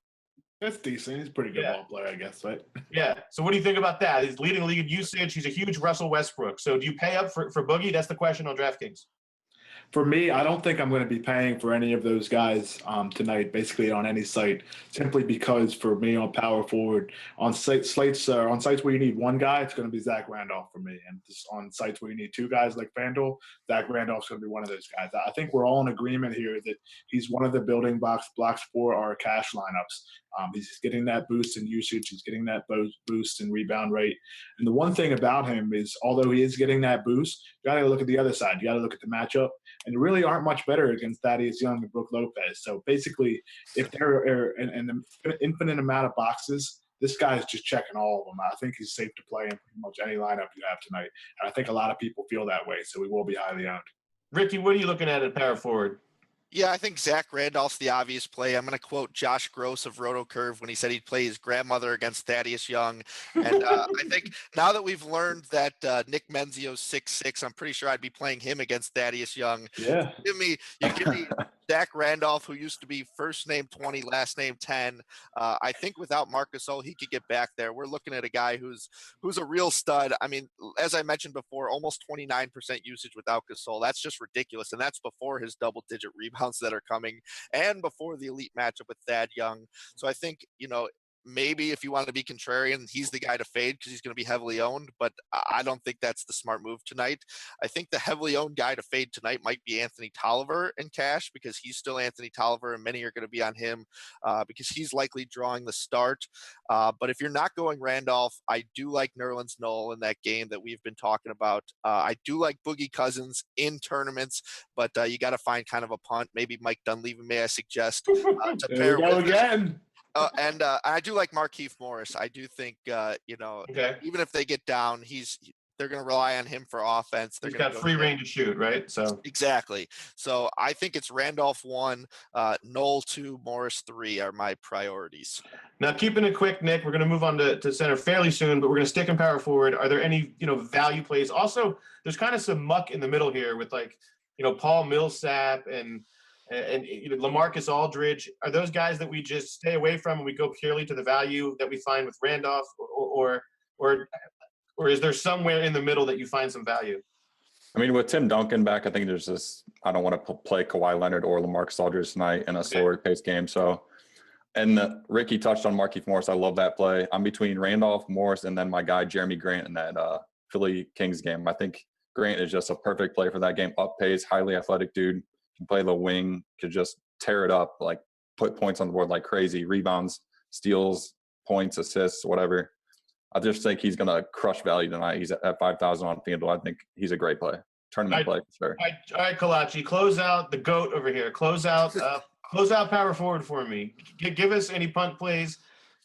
that's decent. He's a pretty good ball player, I guess, right? Yeah. So what do you think about that? He's leading the league in usage. He's a huge Russell Westbrook. So do you pay up for Boogie? That's the question on DraftKings. For me, I don't think I'm going to be paying for any of those guys tonight, basically on any site, simply because for me on power forward, on sites where you need one guy, it's going to be Zach Randolph for me. And just on sites where you need 2 guys like FanDuel, Zach Randolph's going to be one of those guys. I think we're all in agreement here that he's one of the building blocks for our cash lineups. He's getting that boost in usage. He's getting that boost in rebound rate. And the one thing about him is, although he is getting that boost, you got to look at the other side. You got to look at the matchup. And they really aren't much better against Thaddeus Young and Brook Lopez. So basically, if there are an infinite amount of boxes, this guy is just checking all of them. I think he's safe to play in pretty much any lineup you have tonight. And I think a lot of people feel that way, so we will be highly owned. Ricky, what are you looking at power forward? Yeah, I think Zach Randolph's the obvious play. I'm going to quote Josh Gross of RotoCurve when he said he'd play his grandmother against Thaddeus Young. And I think now that we've learned that Nick Menzio's 6'6", I'm pretty sure I'd be playing him against Thaddeus Young. Yeah. You give me Zach Randolph, who used to be first name 20, last name 10. I think without Marc Gasol, he could get back there. We're looking at a guy who's a real stud. I mean, as I mentioned before, almost 29% usage without Gasol. That's just ridiculous. And that's before his double-digit rebounds that are coming and before the elite matchup with Thad Young. So I think, maybe if you want to be contrarian, he's the guy to fade because he's going to be heavily owned, but I don't think that's the smart move tonight. I think the heavily owned guy to fade tonight might be Anthony Tolliver in cash, because he's still Anthony Tolliver, and many are going to be on him because he's likely drawing the start. But if you're not going Randolph, I do like Nerlens Noel in that game that we've been talking about. I do like Boogie Cousins in tournaments, but you got to find kind of a punt. Maybe Mike Dunleavy, may I suggest, to pair with again. And I do like Markieff Morris. I do think, even if they get down, they're going to rely on him for offense. He's got free reign to shoot, right? So exactly. So I think it's Randolph 1, Noel 2, Morris 3 are my priorities. Now, keeping it quick, Nick, we're going to move on to center fairly soon, but we're going to stick in power forward. Are there any, value plays? Also, there's kind of some muck in the middle here with Paul Millsap and LaMarcus Aldridge. Are those guys that we just stay away from and we go purely to the value that we find with Randolph, or is there somewhere in the middle that you find some value? I mean, with Tim Duncan back, I think there's this. I don't want to play Kawhi Leonard or LaMarcus Aldridge tonight in a slower paced game. So, and Ricky touched on Markieff Morris. I love that play. I'm between Randolph, Morris, and then my guy Jeremy Grant in that Philly Kings game. I think Grant is just a perfect play for that game. Up pace, highly athletic dude. can play the wing, could just tear it up, like put points on the board like crazy, rebounds, steals, points, assists, whatever. I just think he's going to crush value tonight. He's at 5,000 on FanDuel. I think he's a great play, tournament play for sure. All right, Kalachi, close out the GOAT over here. Close out power forward for me. Give us any punt plays.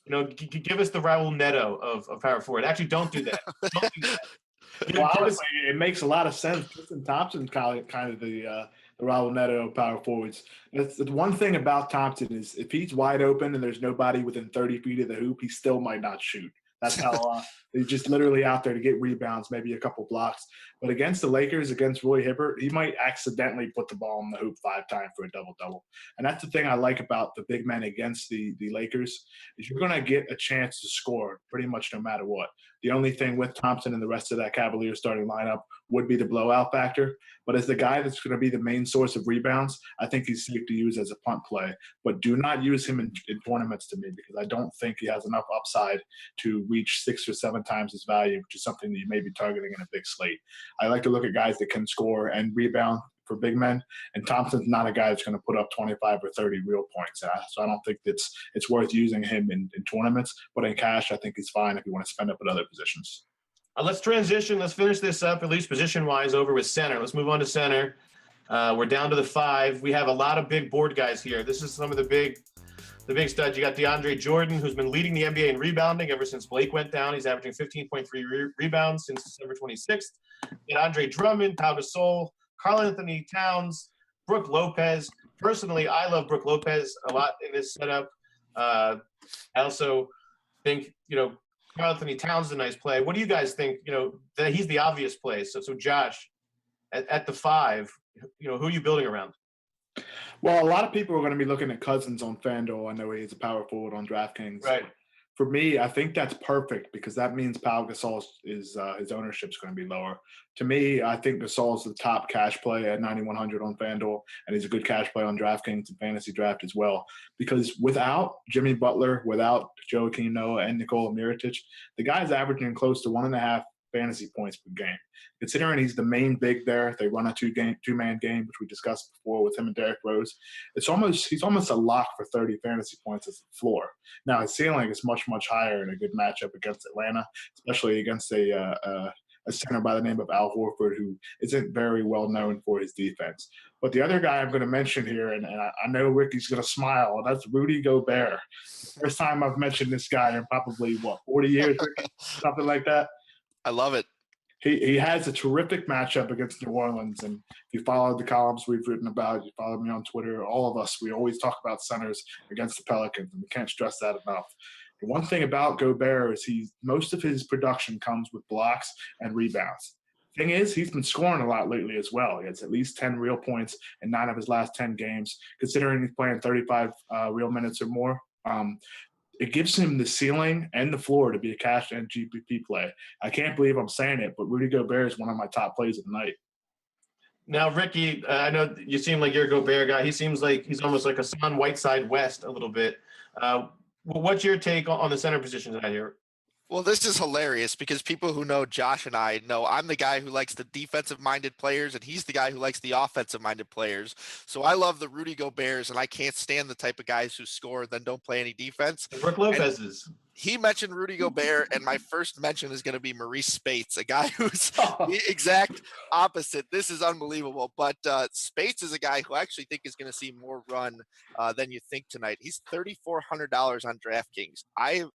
Give us the Raul Neto of power forward. Actually, don't do that. Don't do that. Well, honestly, it makes a lot of sense. Tristan Thompson's kind of the Raul Neto power forwards. That's the one thing about Thompson is if he's wide open and there's nobody within 30 feet of the hoop, he still might not shoot. That's how he's just literally out there to get rebounds, maybe a couple blocks. But against the Lakers, against Roy Hibbert, he might accidentally put the ball in the hoop 5 times for a double-double. And that's the thing I like about the big men against the Lakers is you're going to get a chance to score pretty much no matter what. The only thing with Thompson and the rest of that Cavaliers starting lineup would be the blowout factor. But as the guy that's going to be the main source of rebounds, I think he's safe to use as a punt play. But do not use him in tournaments to me because I don't think he has enough upside to reach 6 or 7 times his value, which is something that you may be targeting in a big slate. I like to look at guys that can score and rebound for big men, and Thompson's not a guy that's going to put up 25 or 30 real points. So I don't think it's worth using him in tournaments, but in cash, I think he's fine if you want to spend up at other positions. Let's transition. Let's finish this up, at least position-wise, over with center. Let's move on to center. We're down to the 5. We have a lot of big board guys here. This is some of the big studs. You got DeAndre Jordan, who's been leading the NBA in rebounding ever since Blake went down. He's averaging 15.3 rebounds since December 26th. You got Andre Drummond, Pau Gasol, Karl-Anthony Towns, Brook Lopez. Personally, I love Brook Lopez a lot in this setup. I also think, Karl-Anthony Towns is a nice play. What do you guys think? That he's the obvious play. So Josh, at the 5, who are you building around? Well, a lot of people are going to be looking at Cousins on FanDuel. I know he's a power forward on DraftKings. Right. For me, I think that's perfect because that means Pau Gasol is his ownership is going to be lower. To me, I think Gasol is the top cash play at 9,100 on FanDuel, and he's a good cash play on DraftKings and Fantasy Draft as well. Because without Jimmy Butler, without Joakim Noah and Nikola Mirotic, the guy's averaging close to 1.5 fantasy points per game. Considering he's the main big there, they run a two-man game, which we discussed before with him and Derrick Rose. He's almost a lock for 30 fantasy points as the floor. Now his ceiling is much, much higher in a good matchup against Atlanta, especially against a center by the name of Al Horford, who isn't very well known for his defense. But the other guy I'm going to mention here, and I know Ricky's going to smile, and that's Rudy Gobert. First time I've mentioned this guy in probably 40 years, Ricky? Something like that. I love it. He has a terrific matchup against New Orleans, and if you followed the columns we've written about, you follow me on Twitter, all of us, we always talk about centers against the Pelicans, and we can't stress that enough. The one thing about Gobert is most of his production comes with blocks and rebounds. Thing is, he's been scoring a lot lately as well. He has at least 10 real points in 9 of his last 10 games, considering he's playing 35 real minutes or more. It gives him the ceiling and the floor to be a cash and GPP play. I can't believe I'm saying it, but Rudy Gobert is one of my top plays of the night. Now, Ricky, I know you seem like you're a Gobert guy. He seems like he's almost like a Hassan Whiteside West a little bit. What's your take on the center position out here? Well, this is hilarious because people who know Josh and I know I'm the guy who likes the defensive-minded players, and he's the guy who likes the offensive-minded players. So I love the Rudy Goberts, and I can't stand the type of guys who score and then don't play any defense. Brook Lopez's. He mentioned Rudy Gobert, and my first mention is going to be Maurice Spates, a guy who's the exact opposite. This is unbelievable. But Spates is a guy who I actually think is going to see more run than you think tonight. He's $3,400 on DraftKings.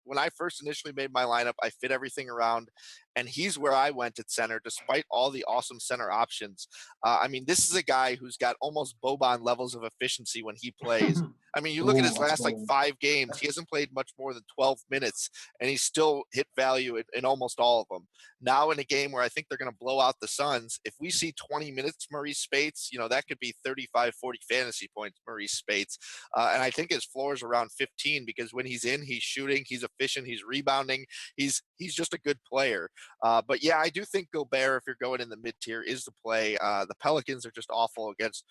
When I first initially made my lineup, I fit everything around, and he's where I went at center, despite all the awesome center options. This is a guy who's got almost Boban levels of efficiency when he plays. You look at his last 5 games, he hasn't played much more than 12 minutes, and he's still hit value in almost all of them. Now in a game where I think they're going to blow out the Suns, if we see 20 minutes Maurice Spates, that could be 35, 40 fantasy points Maurice Spates. And I think his floor is around 15 because when he's in, he's shooting, he's efficient, he's rebounding, he's just a good player. But yeah, I do think Gobert, if you're going in the mid-tier, is the play. The Pelicans are just awful against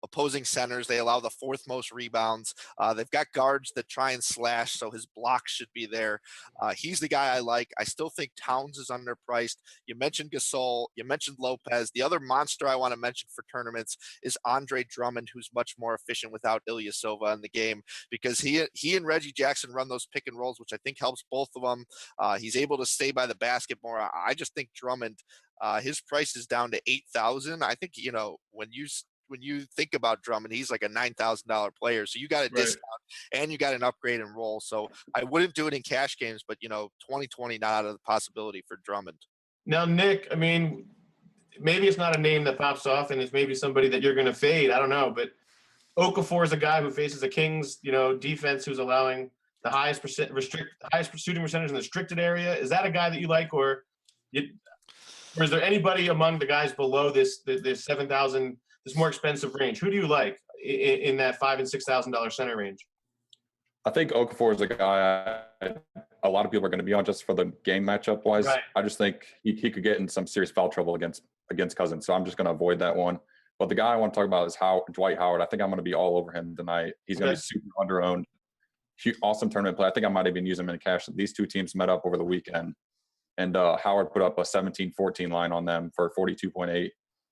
opposing centers. They allow the fourth most rebounds. They've got guards that try and slash, so his blocks should be there. He's the guy I like. I still think Towns is underpriced. You mentioned Gasol. You mentioned Lopez. The other monster I want to mention for tournaments is Andre Drummond, who's much more efficient without Ilyasova in the game, because he and Reggie Jackson run those pick and rolls, which I think helps both of them. He's able to stay by the basket more. I just think Drummond, his price is down to 8,000. I think, when you think about Drummond, he's like a $9,000 player. So you got a discount and you got an upgrade and roll. So I wouldn't do it in cash games, but 2020 not out of the possibility for Drummond. Now, Nick, I mean, maybe it's not a name that pops off and it's maybe somebody that you're going to fade. I don't know, but Okafor is a guy who faces a Kings, defense who's allowing the highest shooting percentage in the restricted area. Is that a guy that you like, or is there anybody among the guys below this 7,000, this more expensive range? Who do you like in that $5,000 and $6,000 center range? I think Okafor is a guy a lot of people are going to be on just for the game matchup wise. Right. I just think he could get in some serious foul trouble against Cousins. So I'm just going to avoid that one. But the guy I want to talk about is Dwight Howard. I think I'm going to be all over him tonight. He's going to be super underowned. Awesome tournament play. I think I might even use him in cash. These two teams met up over the weekend, and Howard put up a 17-14 line on them for 42.8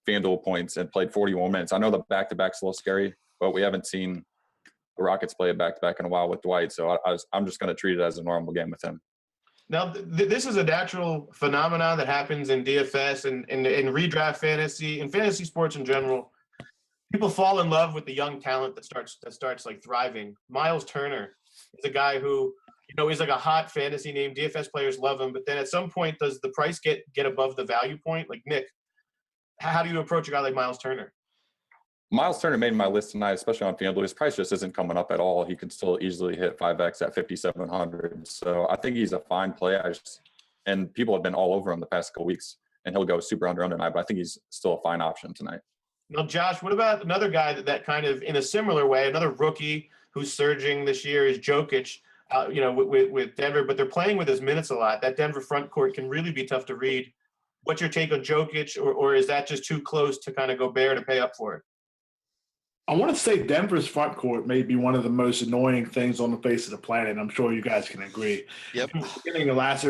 FanDuel points and played 41 minutes. I know the back-to-back's a little scary, but we haven't seen the Rockets play a back-to-back in a while with Dwight, so I'm just going to treat it as a normal game with him. Now, this is a natural phenomenon that happens in DFS and in redraft fantasy, in fantasy sports in general. People fall in love with the young talent that starts like thriving. Miles Turner is a guy who, is like a hot fantasy name. DFS players love him, but then at some point, does the price get above the value point? Like, Nick, how do you approach a guy like Miles Turner? Miles Turner made my list tonight, especially on FanDuel. His price just isn't coming up at all. He can still easily hit 5X at 5,700. So I think he's a fine play. And people have been all over him the past couple weeks, and he'll go super under tonight, but I think he's still a fine option tonight. Now, Josh, what about another guy that kind of in a similar way, another rookie who's surging this year is Jokic, with Denver, but they're playing with his minutes a lot. That Denver front court can really be tough to read. What's your take on Jokic, or is that just too close to kind of Gobert to pay up for it? I want to say Denver's front court may be one of the most annoying things on the face of the planet. I'm sure you guys can agree. Yep. Beginning of last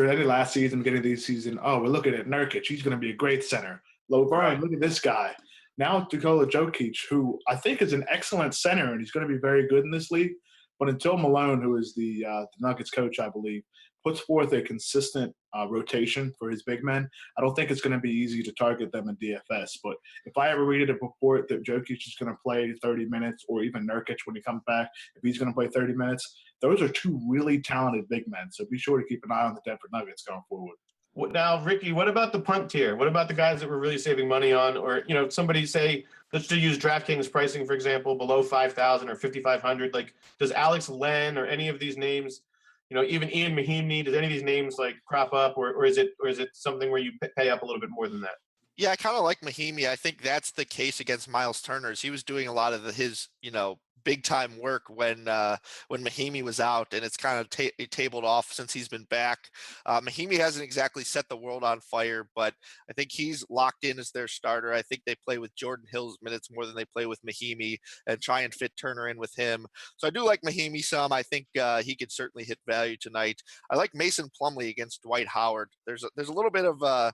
season, beginning of this season, we're looking at Nurkic. He's going to be a great center. Look at this guy. Now Nikola Jokic, who I think is an excellent center, and he's going to be very good in this league. But until Malone, who is the Nuggets coach, I believe, puts forth a consistent rotation for his big men, I don't think it's going to be easy to target them in DFS. But if I ever read a report that Jokic is going to play 30 minutes, or even Nurkic when he comes back, if he's going to play 30 minutes, those are two really talented big men. So be sure to keep an eye on the Denver Nuggets going forward. Now, Ricky, what about the punt tier? What about the guys that we're really saving money on? Or, somebody say, let's just use DraftKings pricing, for example, below 5,000 or 5,500. Like, does Alex Len or any of these names, even Ian Mahinmi, does any of these names like crop up, or is it something where you pay up a little bit more than that? Yeah, I kind of like Mahinmi. I think that's the case against Miles Turner. He was doing a lot of his big time work when Mahinmi was out, and it's kind of tabled off since he's been back. Mahinmi hasn't exactly set the world on fire, but I think he's locked in as their starter. I think they play with Jordan Hill's minutes more than they play with Mahinmi, and try and fit Turner in with him. So I do like Mahinmi some. I think he could certainly hit value tonight. I like Mason Plumlee against Dwight Howard. There's a little bit of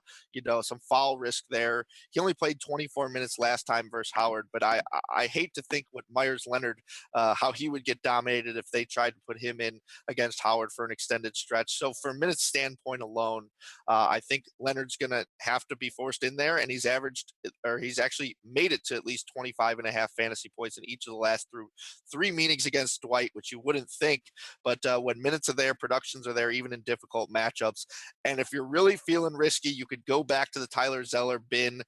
some foul risk there. He only played 24 minutes last time versus Howard, but I hate to think what Myers Leonard, how he would get dominated if they tried to put him in against Howard for an extended stretch. So for minutes standpoint alone, I think Leonard's going to have to be forced in there, and he's actually made it to at least 25.5 fantasy points in each of the last three meetings against Dwight, which you wouldn't think, but when minutes are there, productions are there, even in difficult matchups. And if you're really feeling risky, you could go back to the Tyler Zeller bin.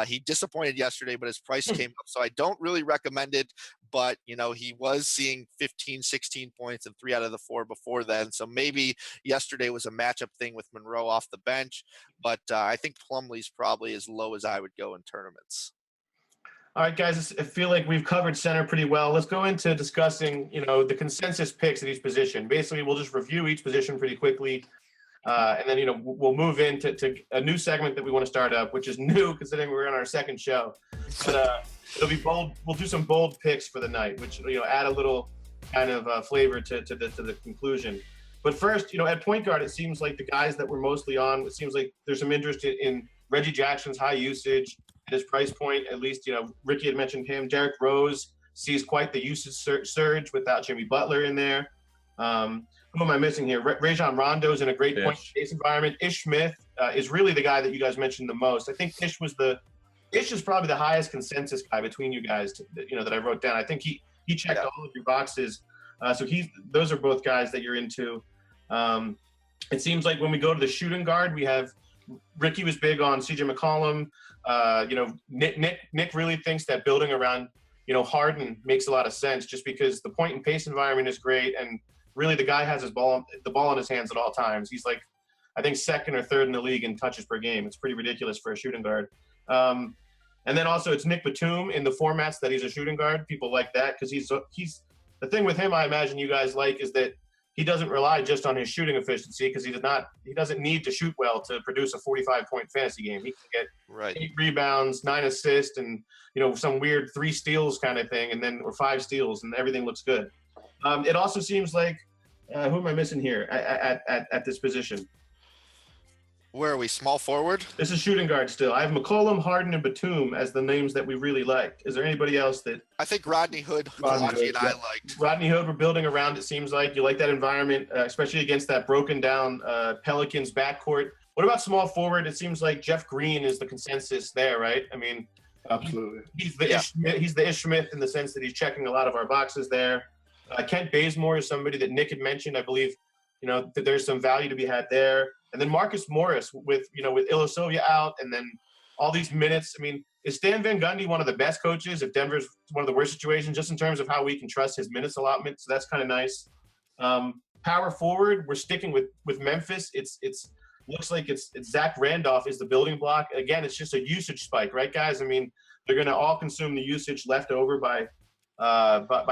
He disappointed yesterday, but his price came up, so I don't really recommend it. But, he was seeing 15, 16 points in 3 out of the 4 before then. So maybe yesterday was a matchup thing with Monroe off the bench. But I think Plumlee's probably as low as I would go in tournaments. All right, guys, I feel like we've covered center pretty well. Let's go into discussing, the consensus picks at each position. Basically, we'll just review each position pretty quickly. And then, we'll move into a new segment that we want to start up, which is new considering we're on our second show. But it'll be bold. We'll do some bold picks for the night, which, add a little kind of flavor to the conclusion. But first, at point guard, it seems like the guys that we're mostly on, it seems like there's some interest in Reggie Jackson's high usage at his price point. At least, Ricky had mentioned him. Derrick Rose sees quite the usage surge without Jimmy Butler in there. Who am I missing here? Rajon Rondo's in a great point pace environment. Ish Smith is really the guy that you guys mentioned the most. I think Ish is probably the highest consensus guy between you guys, that I wrote down. I think he checked all of your boxes. So those are both guys that you're into. It seems like when we go to the shooting guard, we have Ricky was big on CJ McCollum. Nick really thinks that building around, Harden makes a lot of sense just because the point and pace environment is great. And really the guy has the ball in his hands at all times. He's like, I think second or third in the league in touches per game. It's pretty ridiculous for a shooting guard. And then also it's Nick Batum in the formats that he's a shooting guard. People like that because he's the thing with him, I imagine you guys like, is that he doesn't rely just on his shooting efficiency because he doesn't need to shoot well to produce a 45-point fantasy game. He can get 8 rebounds, 9 assists, and some weird 3 steals kind of thing, or 5 steals, and everything looks good. It also seems like who am I missing here at this position? Where are we? Small forward? This is shooting guard still. I have McCollum, Harden, and Batum as the names that we really like. Is there anybody else that? I think Rodney Hood, I liked. Rodney Hood, we're building around, it seems like. You like that environment, especially against that broken down Pelicans backcourt. What about small forward? It seems like Jeff Green is the consensus there, right? I mean, absolutely. He's the Ish Smith in the sense that he's checking a lot of our boxes there. Kent Bazemore is somebody that Nick had mentioned. I believe, that there's some value to be had there. And then Marcus Morris with Ilyasova out and then all these minutes. I mean, is Stan Van Gundy one of the best coaches if Denver's one of the worst situations, just in terms of how we can trust his minutes allotment? So that's kind of nice. Power forward, we're sticking with Memphis. It's looks like it's Zach Randolph is the building block. Again, it's just a usage spike, right, guys? I mean, they're going to all consume the usage left over by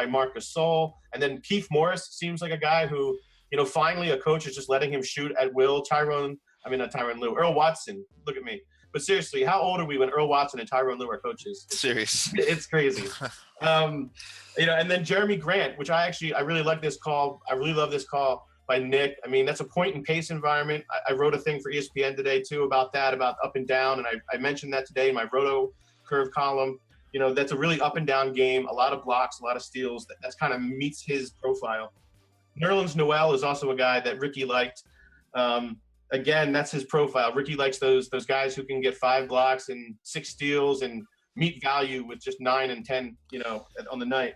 Marcus Gasol. And then Keith Morris seems like a guy who, finally a coach is just letting him shoot at will. Earl Watson, look at me. But seriously, how old are we when Earl Watson and Tyronn Lue are coaches? Serious. It's crazy. And then Jeremy Grant, which I really like this call. I really love this call by Nick. I mean, that's a point and pace environment. I wrote a thing for ESPN today too about that, about up and down. And I mentioned that today in my Roto Curve column. That's a really up and down game, a lot of blocks, a lot of steals. That's kind of meets his profile. Nerlens Noel is also a guy that Ricky liked. Again, that's his profile. Ricky likes those guys who can get 5 blocks and 6 steals and meet value with just 9 and 10, on the night.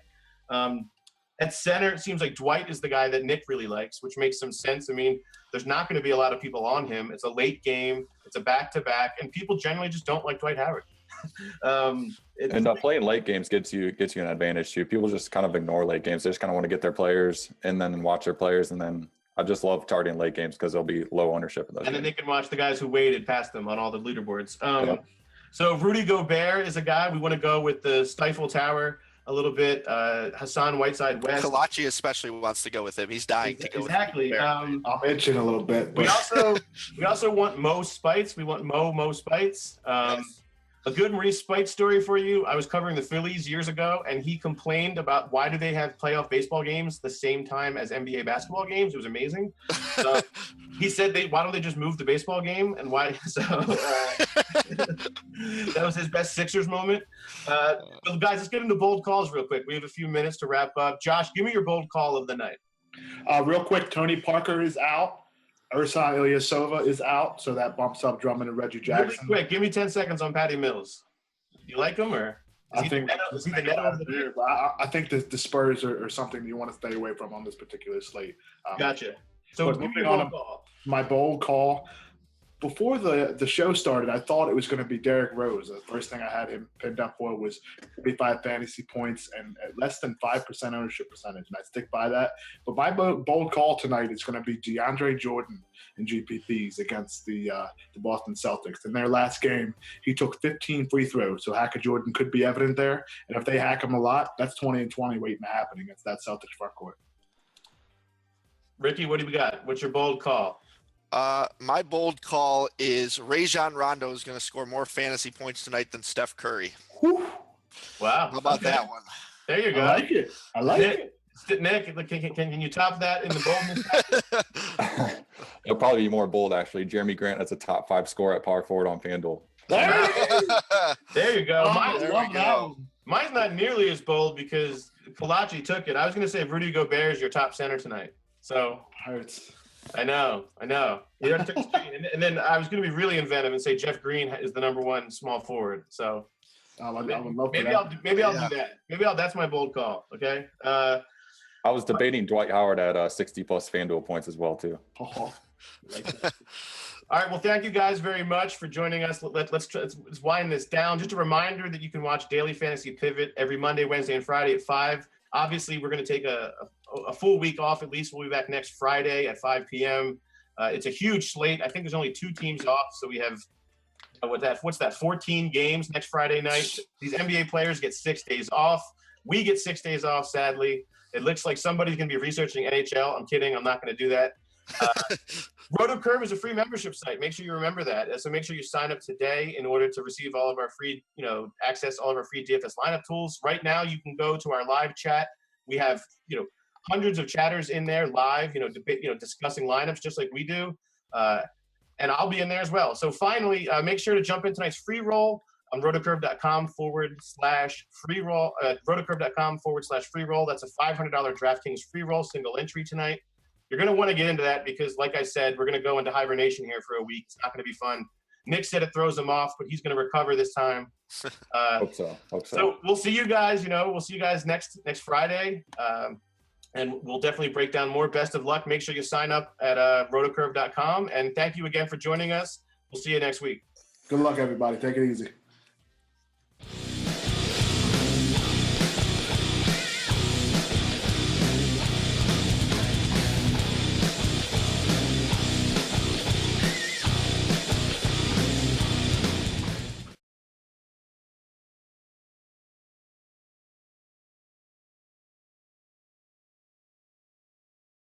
At center, it seems like Dwight is the guy that Nick really likes, which makes some sense. I mean, there's not going to be a lot of people on him. It's a late game. It's a back-to-back, and people generally just don't like Dwight Howard. Playing late games gets you an advantage too. People just kind of ignore late games. They just kind of want to get their players and then watch their players. And then I just love targeting late games because there'll be low ownership in those. And then they can watch the guys who waited past them on all the leaderboards. So Rudy Gobert is a guy we want to go with the Stifle Tower a little bit. Hassan Whiteside West. Kalachi especially wants to go with him. He's dying to go exactly. with him. I'll mention a little bit. But. We also want Mo Spites. We want Mo Spites. Nice. A good Maurice Spite story for you. I was covering the Phillies years ago, and he complained about why do they have playoff baseball games the same time as NBA basketball games. It was amazing. So he said, why don't they just move the baseball game? And why? So that was his best Sixers moment. But guys, let's get into bold calls real quick. We have a few minutes to wrap up. Josh, give me your bold call of the night. Real quick, Tony Parker is out. Ersan Ilyasova is out, so that bumps up Drummond and Reggie Jackson. Really quick, give me 10 seconds on Patty Mills. You like him, or I think the Spurs are something you want to stay away from on this particular slate. Gotcha. So moving on, my bold call. Before the show started, I thought it was going to be Derrick Rose. The first thing I had him pinned up for was 35 fantasy points and less than 5% ownership percentage, and I stick by that. But my bold call tonight is going to be DeAndre Jordan in GPPs against the Boston Celtics. In their last game, he took 15 free throws, so Hacker Jordan could be evident there. And if they hack him a lot, that's 20 and 20 waiting to happen against that Celtics front court. Ricky, what do we got? What's your bold call? My bold call is Rajon Rondo is going to score more fantasy points tonight than Steph Curry. Whew, Wow. How about Okay. that one? There you I go. like it. I like it. Nick, can you top that in the boldness? It'll probably be more bold, actually. Jeremy Grant as a top 5 scorer at power forward on FanDuel. There it is. There you go. Oh, Mine's, there we love that go. one. mine's not nearly as bold because Kalachi took it. I was going to say Rudy Gobert is your top center tonight. So Hurts. I know. He already took his screen. And then I was going to be really inventive and say Jeff Green is the number 1 small forward. So I would love maybe that. I'll do that. Maybe that's my bold call. Okay. I was debating Dwight Howard at 60 plus FanDuel points as well, too. Oh, like that. All right. Well, thank you guys very much for joining us. Let's wind this down. Just a reminder that you can watch Daily Fantasy Pivot every Monday, Wednesday, and Friday at 5. Obviously, we're going to take a full week off. At least we'll be back next Friday at 5 p.m. It's a huge slate. I think there's only 2 teams off, so we have what's that? 14 games next Friday night. These NBA players get 6 days off. We get 6 days off. Sadly, it looks like somebody's going to be researching NHL. I'm kidding. I'm not going to do that. RotoCurve is a free membership site. Make sure you remember that. So make sure you sign up today in order to receive all of our free, access all of our free DFS lineup tools. Right now, you can go to our live chat. We have, hundreds of chatters in there live, discussing lineups just like we do. And I'll be in there as well. So finally, make sure to jump in tonight's free roll on rotocurve.com/free roll. Rotocurve.com/free roll. That's a $500 DraftKings free roll, single entry tonight. You're going to want to get into that because, like I said, we're going to go into hibernation here for a week. It's not going to be fun. Nick said it throws him off, but he's going to recover this time. Hope so. So we'll see you guys. We'll see you guys next Friday, and we'll definitely break down more. Best of luck. Make sure you sign up at rotocurve.com. And thank you again for joining us. We'll see you next week. Good luck, everybody. Take it easy.